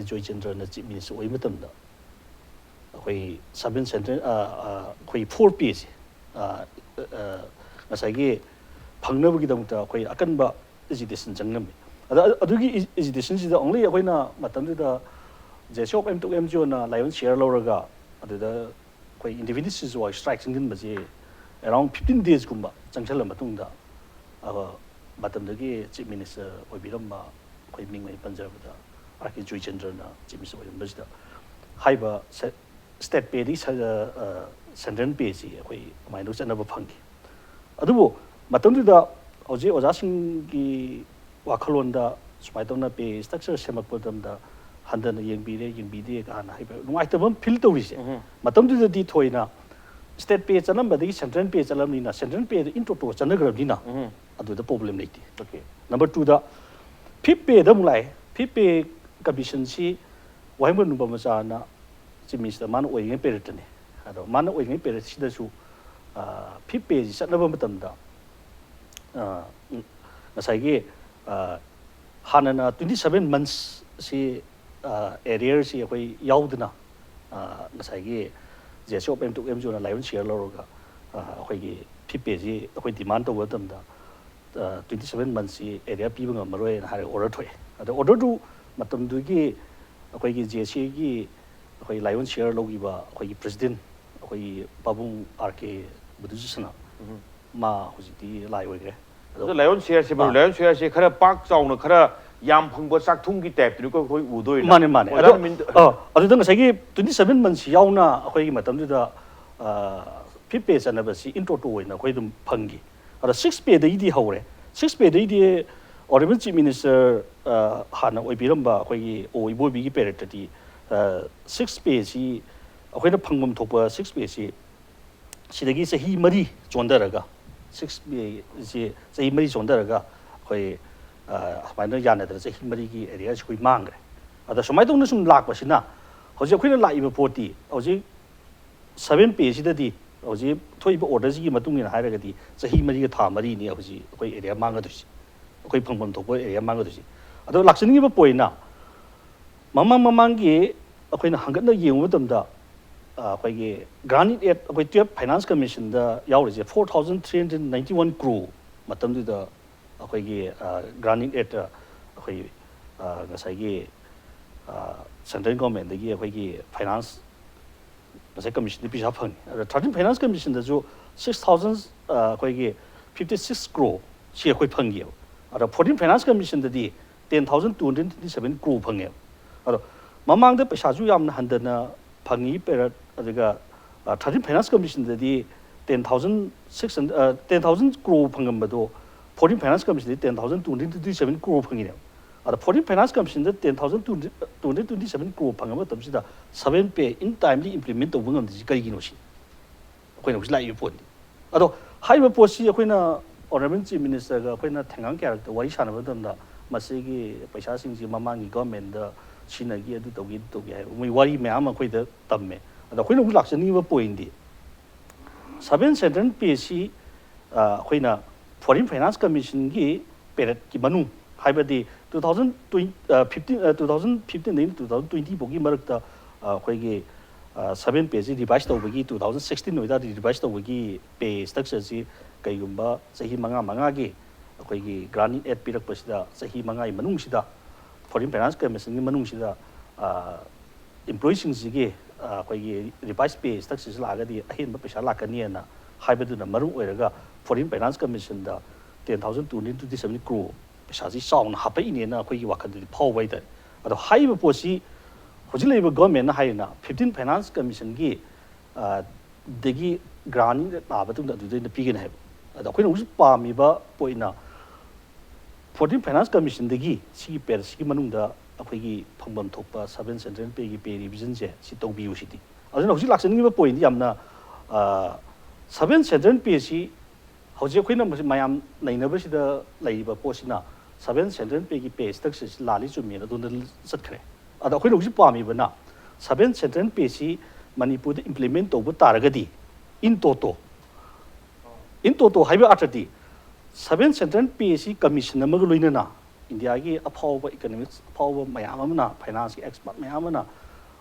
Speaker 3: ꯖꯣꯏꯆꯟꯗ꯭ꯔꯅ ꯆꯤꯐ ꯃꯤꯅꯤꯁꯇꯔ ꯑꯣꯏꯕ ꯃꯇꯝꯗ ꯑꯩꯈꯣꯏ ꯁꯕ ꯁꯦꯟꯇ꯭ꯔꯦꯜ ꯑꯩꯈꯣꯏ 4 ꯄꯦꯁꯤ ꯉꯁꯥꯏꯒꯤ ꯐꯪꯅꯕꯒꯤꯗꯃꯛꯇ ꯑꯩꯈꯣꯏ ꯑꯀꯟꯕ ꯑꯦꯖꯤꯇꯦꯁꯟ ꯆꯪꯉꯝꯃꯤ ꯑꯗ ꯑꯗꯨꯒꯤ ꯑꯦꯖꯤꯇꯦꯁꯟꯁꯤꯗ ꯑꯣꯡꯂꯤ ꯑꯩꯈꯣꯏꯅ ꯃꯇꯝꯗꯨꯗ JC of AMTUC AMGEOꯅ ꯂꯥꯏꯑꯣꯟ ꯁꯤꯌꯔ ꯂꯧꯔꯒ ꯑꯗꯨꯗ ꯑꯩꯈꯣꯏ ꯏꯟꯗꯤꯄꯦꯟꯗꯦꯟꯠ ꯁꯤꯖꯣꯏ ꯁ꯭ꯇ꯭ꯔꯥꯏꯛ ꯆꯪꯁꯤꯟꯕꯁꯤ ꯑꯦꯔꯥꯎꯟ 15 daysꯒꯨꯝꯕ ꯆꯪꯁꯤꯜꯂ ꯃꯇꯨꯡꯗ ꯃꯇꯝꯗꯨꯒꯤ ꯆꯤꯐ ꯃꯤꯅꯤꯁꯇꯔ ꯑꯣꯏꯕꯤꯔꯝꯕ ꯑꯩꯈꯣꯏ ꯃꯤꯡ ꯑꯣꯏꯅ ꯄꯟꯖꯕꯗ ꯖꯣꯏꯆꯟꯗ꯭ꯔꯅ ꯆꯤꯐ ꯃꯤꯅꯤꯁꯇꯔ ꯑꯣꯏꯔꯝꯕꯁꯤꯗ ꯍꯥꯏꯕ ꯁ꯭ꯇꯦꯠ ꯄꯦꯗꯒꯤ ꯁꯦꯟꯇ꯭ꯔꯦꯜ ꯄꯦꯁꯤ ꯑꯩꯈꯣꯏ ꯑꯗꯨꯃꯥꯏꯅ ꯆꯠꯅꯕ ꯐꯪꯈꯤ ꯑꯗꯨꯕꯨ ꯃꯇꯝꯗꯨꯗ ꯍꯧꯖꯤꯛ ꯑꯣꯖꯥꯁꯤꯡꯒꯤ ꯋꯥꯈꯜꯂꯣꯟꯗ ꯁꯨꯃꯥꯏꯅ ꯇꯧꯅ ꯄꯦ ꯁ꯭ꯇ꯭ꯔꯛꯆꯔ ꯁꯦꯝꯃꯛꯄ ꯃꯇꯝꯗ ꯍꯟꯊꯅ ꯌꯦꯡꯕꯤꯔꯦ ꯌꯦꯡꯕꯤꯗꯦ ꯀꯥꯏꯅ ꯍꯥꯏꯕ ꯅꯨꯡꯉꯥꯏꯇꯕ ꯑꯃ ꯐꯤꯜ ꯇꯧꯔꯤꯁꯦ ꯃꯇꯝꯗꯨꯗꯗꯤ ꯊꯣꯏꯅ ꯁ꯭ꯇꯦꯠ ꯄꯦ ꯆꯠꯂꯝꯕꯗꯒꯤ ꯁꯦꯟꯇ꯭ꯔꯦꯜ ꯄꯦ ꯆꯠꯂꯝꯅꯤꯅ ꯁꯦꯟꯇ꯭ꯔꯦꯜ ꯄꯦꯗ ꯏꯟꯇꯣꯇꯣ ꯆꯠꯅꯈ꯭ꯔꯕꯅꯤꯅ ꯑꯗꯨꯗ ꯄ꯭ꯔꯣꯕ꯭ꯂꯦꯝ ꯂꯩꯇꯦ ꯅꯝꯕꯔ 2ꯗ 5th ꯄꯦꯗ ꯑꯃꯨꯛ ꯂꯥꯛꯑꯦ 5th ꯄꯦ ꯀꯃꯤꯁꯟꯁꯤ ꯋꯥꯍꯦꯡꯕꯝ ꯅꯨꯡꯕ ꯃꯆꯥꯅ ꯆꯤꯐ ꯃꯤꯅꯤꯁꯇꯔ ꯃꯥꯅ ꯑꯣꯏꯔꯤꯉꯩ ꯄꯦꯔꯦꯠꯇꯅꯤ ꯑꯗꯣ ꯃꯥꯅ ꯑꯣꯏꯔꯤꯉꯩ ꯄꯦꯔꯦꯠꯁꯤꯗꯁꯨ 5th ꯄꯦꯁꯤ ꯆꯠꯅꯕ ꯃꯇꯝꯗ ꯉꯁꯥꯏꯒꯤ ꯍꯥꯟꯅꯅ 27 monthsꯁꯤ ꯑꯦꯔꯤꯌꯔꯁꯤ ꯑꯩꯈꯣꯏ ꯌꯥꯎꯗꯅ ꯉꯁꯥꯏꯒꯤ JC of AMTUC AMGEOꯅ ꯂꯥꯏꯑꯣꯟ ꯁꯤꯌꯔ ꯂꯧꯔꯒ ꯑꯩꯈꯣꯏꯒꯤ 5th ꯄꯦꯁꯤ ꯑꯩꯈꯣꯏ ꯗꯤꯃꯥꯟ ꯇꯧꯕ ꯃꯇꯝꯗ 27 monthsꯁꯤ ꯑꯦꯔꯤꯌꯥ ꯄꯤꯕ ꯉꯝꯃꯔꯣꯏꯅ ꯍꯥꯏꯔꯒ ꯑꯣꯔꯗꯔ ꯊꯣꯛꯑꯦ ꯑꯗꯣ ꯑꯣꯔꯗꯔꯗꯨ ꯃꯇꯝꯗꯨꯒꯤ ꯑꯩꯈꯣꯏꯒꯤ JCꯒꯤ ꯑꯩꯈꯣꯏ ꯂꯥꯏꯑꯣꯟ ꯁꯤꯌꯔ ꯂꯧꯈꯤꯕ ꯑꯩꯈꯣꯏꯒꯤ ꯄ꯭ꯔꯦꯁꯤꯗꯦꯟꯠ ꯑꯩꯈꯣꯏꯒꯤ ꯄꯥꯕꯨꯡ RK ꯕꯨꯙꯨꯖꯤꯁꯅ ꯃꯥ ꯍꯧꯖꯤꯛꯇꯤ ꯂꯥꯏ ꯑꯣꯏꯈ꯭ꯔꯦ
Speaker 1: ꯑꯗꯣ ꯂꯥꯏꯑꯣꯟ ꯁꯤꯌꯔꯁꯤ ꯂꯥꯏꯑꯣꯟ ꯁꯤꯌꯔꯁꯤ ꯈꯔ ꯄꯥꯛ ꯆꯥꯎꯅ ꯈꯔ ꯌꯥꯝ ꯐꯪꯕ ꯆꯥꯛꯊꯨꯡꯒꯤ ꯇꯥꯏꯞꯇꯨꯅꯤꯀꯣ ꯑꯩꯈꯣꯏ ꯎꯗꯣꯏꯅ
Speaker 3: ꯃꯥꯅꯦ ꯃꯥꯅꯦ ꯑꯗꯨꯗ ꯉꯁꯥꯏꯒꯤ 27 months ꯌꯥꯎꯅ ꯑꯩꯈꯣꯏꯒꯤ ꯃꯇꯝꯗꯨꯗ 5th ꯄꯦ ꯆꯠꯅꯕꯁꯤ ꯏꯟꯇꯣꯇꯣ ꯑꯣꯏꯅ ꯑꯩꯈꯣই ꯑꯗꯨꯝ ꯐꯪꯈꯤ ꯑꯗꯣ 6th ꯄꯦꯗꯒꯤꯗꯤ ꯍꯧꯔꯦ 6th ꯄꯦꯗꯒꯤꯗꯤ ꯑꯣꯅꯔꯦꯕꯜ ꯆꯤꯐ ꯃꯤꯅꯤꯁꯇꯔ ꯍꯥꯟꯅ ꯑꯣꯏꯕꯤꯔꯝꯕ ꯑꯩꯈꯣꯏꯒꯤ ꯏꯕꯣꯏꯕꯤꯒꯤ ꯄꯦꯔꯦꯠꯇꯗꯤ 6th ꯄꯦꯁꯤ ꯑꯩꯈꯣꯏꯅ ꯐꯪꯐꯝ ꯊꯣꯛꯄ 6th ꯄꯦꯁꯤ ꯁꯤꯗꯒꯤ ꯆꯍꯤ 3 ꯆꯣꯟꯊꯔꯒ 6th ꯄꯦꯁꯤ ꯆꯍꯤ 3 ꯆꯣꯟꯊꯔꯒ ꯑꯩꯈꯣꯏ ꯁꯨꯃꯥꯏꯅ ꯌꯥꯅꯗꯅ ꯆꯍꯤ 3ꯒꯤ ꯑꯦꯔꯤꯌꯥꯁꯤ ꯑꯩꯈꯣꯏ ꯃꯥꯡꯈ꯭ꯔꯦ ꯑꯗ ꯁꯨꯃꯥꯏꯅ ꯇꯧꯅ ꯁꯨꯝ ꯂꯥꯛꯄꯁꯤꯅ ꯍꯧꯖꯤꯛ ꯑꯩꯈꯣꯏꯅ ꯂꯥꯛꯏꯕ ꯄꯣꯠꯇꯤ ꯍꯧꯖꯤꯛ 7 ꯄꯦꯁꯤꯗꯗꯤ ꯍꯧꯖꯤꯛ ꯊꯣꯛꯏꯕ ꯑꯣꯔꯗꯔꯁꯤꯒꯤ ꯃꯇꯨꯡ ꯏꯟꯅ ꯍꯥꯏꯔꯒꯗꯤ ꯆꯍꯤ 3ꯒ ꯊꯥ 4ꯅꯤ ꯍꯧꯖꯤꯛ ꯑꯩꯈꯣꯏ ꯑꯦꯔꯤꯌꯥ ꯃꯥꯡꯒꯗꯣꯏꯁꯤ ꯑꯩꯈꯣꯏ ꯐꯪꯐꯝ ꯊꯣꯛꯄ ꯑꯦꯔꯤꯌా ꯃꯥꯡꯒꯗꯣꯏꯁꯤ ꯑꯗꯣ ꯂꯥꯛꯆꯅꯤꯡꯉꯤꯕ ꯄꯣꯏꯟꯅ ꯃꯃꯥꯡꯒꯤ ꯑꯩꯈꯣꯏꯅ ꯍꯪꯒꯠꯅ ꯌꯦꯡꯕ ꯃꯇꯝꯗ ꯑꯩꯈꯣꯏꯒꯤ ꯒ꯭ꯔꯥꯟ ꯑꯦꯠ ꯑꯩꯈꯣꯏ 12th ꯐꯥꯏꯅꯥꯟꯁ ꯀꯃꯤꯁꯟꯗ ꯌꯥꯎꯔꯤꯁꯦ 4,391 crore ꯃꯇꯝꯗꯨꯗ ꯑꯩꯈꯣꯏꯒꯤ ꯒ꯭ꯔꯥꯟ ꯑꯦꯠꯇ ꯑꯩꯈꯣই ꯉꯁꯥꯏꯒꯤ ꯁꯦꯟꯇ꯭ꯔꯦꯜ ꯒꯣꯔꯃꯦꯟꯗꯒꯤ ꯑꯩꯈꯣꯏꯒꯤ ꯐꯥꯏꯅꯥꯟꯁ ꯉꯁꯥꯏ ꯀꯃꯤꯁꯟꯗꯤ ꯄꯩꯁꯥ ꯐꯪꯉꯤ ꯑꯗꯣ 13th ꯐꯥꯏꯅꯥꯟꯁ ꯀꯃꯤꯁꯟꯗꯁꯨ 6,000 ꯑꯩꯈꯣꯏꯒꯤ 56 crore ꯁꯤ ꯑꯩꯈꯣꯏ ꯐꯪꯉꯦꯕ ꯑꯗꯣ 14th ꯐꯥꯏꯅꯥꯟꯁ ꯀꯃꯤꯁꯟꯗꯗꯤ 10,227 crore ꯐꯪꯉꯦꯕ ꯑꯗꯣ ꯃꯃꯥꯡꯗ ꯄꯩꯁꯥꯁꯨ ꯌꯥꯝꯅ ꯍꯟꯊꯅ ꯐꯪꯉꯤ ꯄꯦꯔꯠ ꯑꯗꯨꯒ 13th ꯐꯥꯏꯅꯥꯟꯁ ꯀꯃꯤꯁꯟꯗꯗꯤ 10,000 crore ꯐꯪꯉꯝꯕꯗꯣ 14th ꯐꯥꯏꯅꯥꯟꯁ ꯀꯃꯤꯁꯟꯗꯗꯤ 10,227 crore ꯐꯪꯉꯤꯅꯦꯕ ꯑꯗ 14th ꯐꯥꯏꯅꯥꯟꯁ ꯀꯃꯤꯁꯟꯗ 10,227 crore ꯐꯪꯉ ꯃꯇꯝꯁꯤꯗ 7 ꯄꯦ ꯏꯟ ꯇꯥꯏꯝꯂꯤ ꯏꯝꯄ꯭ꯂꯤꯃꯦꯟ ꯇꯧꯕ ꯉꯝꯗ꯭ꯔꯤꯁꯤ ꯀꯔꯤꯒꯤꯅꯣ ꯁꯤ ꯑꯩꯈꯣꯏꯅ ꯍꯧꯖꯤꯛ ꯂꯥꯛꯏꯕ ꯄꯣꯠꯅꯤ ꯑꯗꯣ ꯍꯥꯏꯔꯤꯕ ꯄꯣꯠꯁꯤ ꯑꯩꯈꯣꯏꯅ ꯑꯣꯅꯔꯦꯕꯜ ꯆꯤꯐ ꯃꯤꯅꯤꯁꯇꯔꯒ ꯑꯩꯈꯣꯏꯅ ꯊꯦꯡꯒꯥꯡ ꯀꯌꯥꯔꯛꯇ ꯋꯥꯔꯤ ꯁꯥꯟꯅꯕ ꯃꯇꯝꯗ ꯃꯁꯤꯒꯤ ꯄꯩꯁꯥꯁꯤꯡꯁꯤ ꯃꯃꯥꯡꯒꯤ ꯒꯚꯔꯟꯃꯦꯟꯗ ꯁꯤꯟꯅꯈꯤ ꯑꯗꯨ ꯇꯧꯒꯦ ꯍꯥꯏꯕ ꯃꯣꯏ ꯋꯥꯔꯤ ꯃꯌꯥꯝ ꯑꯩꯈꯣꯏꯗ ꯇꯝꯃꯦ ꯑꯗꯣ ꯑꯩꯈꯣꯏꯅ ꯑꯃꯨꯛ ꯂꯥꯛꯆꯅꯤꯡꯉꯤꯕ ꯄꯣꯏꯟꯗꯤ 7 ꯁꯦꯟꯇ꯭ꯔꯦꯜ ꯄꯦꯁꯤ ꯑꯩꯈꯣꯏꯅ ꯐꯣꯔꯦꯟ ꯐꯥꯏꯅꯥꯟꯁ ꯀꯃꯤꯁꯟꯒꯤ ꯄꯦꯔꯦꯠꯀꯤ ꯃꯅꯨꯡ ꯍꯥꯏꯕꯗꯤ 2015ꯗꯒꯤ 2020 ꯐꯥꯎꯒꯤ ꯃꯔꯛꯇ ꯑꯩꯈꯣꯏꯒꯤ 7 ꯄꯦꯁꯤ ꯔꯤꯚꯥꯏꯁ ꯇꯧꯕꯒꯤ 2016 ꯑꯣꯏꯇꯥꯔꯗꯤ ꯔꯤꯚꯥꯏꯁ ꯇꯧꯕꯒꯤ ꯄꯦ ꯁ꯭ꯇ꯭ꯔꯛꯆꯔꯁꯤ ꯀꯩꯒꯨꯝꯕ ꯆꯍꯤ 5 ꯑꯩꯈꯣꯏꯒꯤ ꯒ꯭ꯔꯥꯟ ꯑꯦꯠ ꯄꯤꯔꯛꯄꯁꯤꯗ ꯆꯍꯤ 5ꯒꯤ ꯃꯅꯨꯡꯁꯤꯗ ꯐꯣꯔꯦꯟ ꯐꯥꯏꯅꯥꯟꯁ ꯀꯃꯤꯁꯟꯒꯤ ꯃꯅꯨꯡꯁꯤꯗ ꯏꯝꯄ꯭ꯂꯣꯌꯤꯁꯤꯡꯁꯤꯒꯤ ꯑꯩꯈꯣꯏꯒꯤ ꯔꯤꯚꯥꯏꯁ ꯄꯦ ꯁ꯭ꯇ꯭ꯔꯛꯆꯔꯁꯤ ꯂꯥꯛꯑꯒꯗꯤ ꯑꯍꯦꯟꯕ ꯄꯩꯁꯥ ꯂꯥꯛꯀꯅꯤꯅ ꯍꯥꯏꯕꯗꯨꯅ ꯃꯔꯝ ꯑꯣꯏꯔꯒ ꯐꯣꯔꯦꯟ ꯐꯥꯏꯅꯥꯟꯁ ꯀꯃꯤꯁꯟꯗ 10,227 crore ꯄꯩꯁꯥꯁꯤ ꯆꯥꯎꯅ ꯍꯥꯞꯄꯛꯏꯅꯦꯅ ꯑꯩꯈꯣꯏꯒꯤ ꯋꯥꯈꯜꯗꯗꯤ ꯐꯥꯎꯕ ꯍꯥꯏꯇꯥꯔꯦ ꯑꯗꯣ ꯍꯥꯏꯔꯤꯕ ꯄꯣꯠꯁꯤ ꯍꯧꯖꯤꯛ ꯂꯩꯔꯤꯕ ꯒꯚꯔꯟꯃꯦꯟꯠꯅ ꯍꯥꯏꯔꯤꯅ 15th ꯐꯥꯏꯅꯥꯟꯁ ꯀꯃꯤꯁꯟꯒꯤ ꯗꯒꯤ ꯒ꯭ꯔꯥꯟ ꯂꯥꯛꯑ ꯃꯇꯨꯡꯗ ꯑꯗꯨꯗꯩꯅ ꯄꯤꯒꯅꯤ ꯍꯥꯏꯕ ꯑꯗꯣ ꯑꯩꯈꯣꯏꯅ ꯍꯧꯖꯤꯛ ꯄꯥꯝꯃꯤꯕ ꯄꯣꯏꯟꯅ 14th ꯐꯥꯏꯅꯥꯟꯁ ꯀꯃꯤꯁꯟꯗꯒꯤ ꯁꯤꯒꯤ ꯄꯦꯔꯠꯁꯤꯒꯤ ꯃꯅꯨꯡꯗ ꯑꯩꯈꯣꯏꯒꯤ ꯐꯪꯐꯝ ꯊꯣꯛꯄ 7 ꯁꯦꯟꯇ꯭ꯔꯦꯜ ꯄꯦꯒꯤ ꯄꯦ ꯔꯤꯚꯤꯖꯟꯁꯦ ꯁꯤ ꯇꯧꯕꯤꯌꯨ ꯁꯤꯗꯤ ꯑꯗꯨꯅ ꯍꯧꯖꯤꯛ ꯂꯥꯛꯆꯅꯤꯡꯉꯤꯕ ꯄꯣꯏꯟꯗꯤ ꯌꯥꯝꯅ 7 ꯁꯦꯟꯇ꯭ꯔꯦꯜ ꯄꯦꯁꯤ ꯍꯧꯖꯤꯛ ꯑꯩꯈꯣꯏꯅ ꯃꯌꯥꯝ ꯅꯩꯅꯕꯁꯤꯗ ꯂꯩꯔꯤꯕ ꯄꯣꯠꯁꯤꯅ 7 ꯁꯦꯟꯇ꯭ꯔꯦꯜ ꯄꯦꯒꯤ ꯄꯦ ꯁ꯭ꯇ꯭ꯔꯛꯆꯔꯁꯤ ꯂꯥꯜꯂꯤ ꯆꯨꯝꯃꯦꯅ ꯑꯗꯣꯝꯗ ꯆꯠꯈ꯭ꯔꯦ ꯑꯗꯣ ꯑꯩꯈꯣꯏꯅ ꯍꯧꯖꯤꯛ ꯄꯥꯝꯃꯤꯕꯅ 7 ꯁꯦꯟꯇ꯭ꯔꯦꯜ ꯄꯦꯁꯤ ꯃꯅꯤꯄꯨꯔꯗ ꯏꯝꯄ꯭ꯂꯤꯃꯦꯟ ꯇꯧꯕ ꯇꯥꯔꯒꯗꯤ ꯏꯟ ꯇꯣꯇꯣ ꯍꯥꯏꯕ ꯑꯥꯔꯊꯗꯤ 7 ꯁꯦꯟꯇ꯭ꯔꯦꯜ ꯄꯦꯁꯤ ꯀꯃꯤꯁꯟ ꯑꯃꯒ ꯂꯣꯏꯅꯅ ꯏꯟꯗꯤꯌꯥꯒꯤ ꯑꯐꯥꯎꯕ ꯏꯀꯣꯅꯣꯃꯤꯛꯁ ꯑꯐꯥꯎꯕ ꯃꯌꯥꯝ ꯑꯃꯅ ꯐꯥꯏꯅꯥꯟꯁꯀꯤ ꯑꯦꯛꯁꯄꯥꯔꯠ ꯃꯌꯥꯝ ꯑꯃꯅ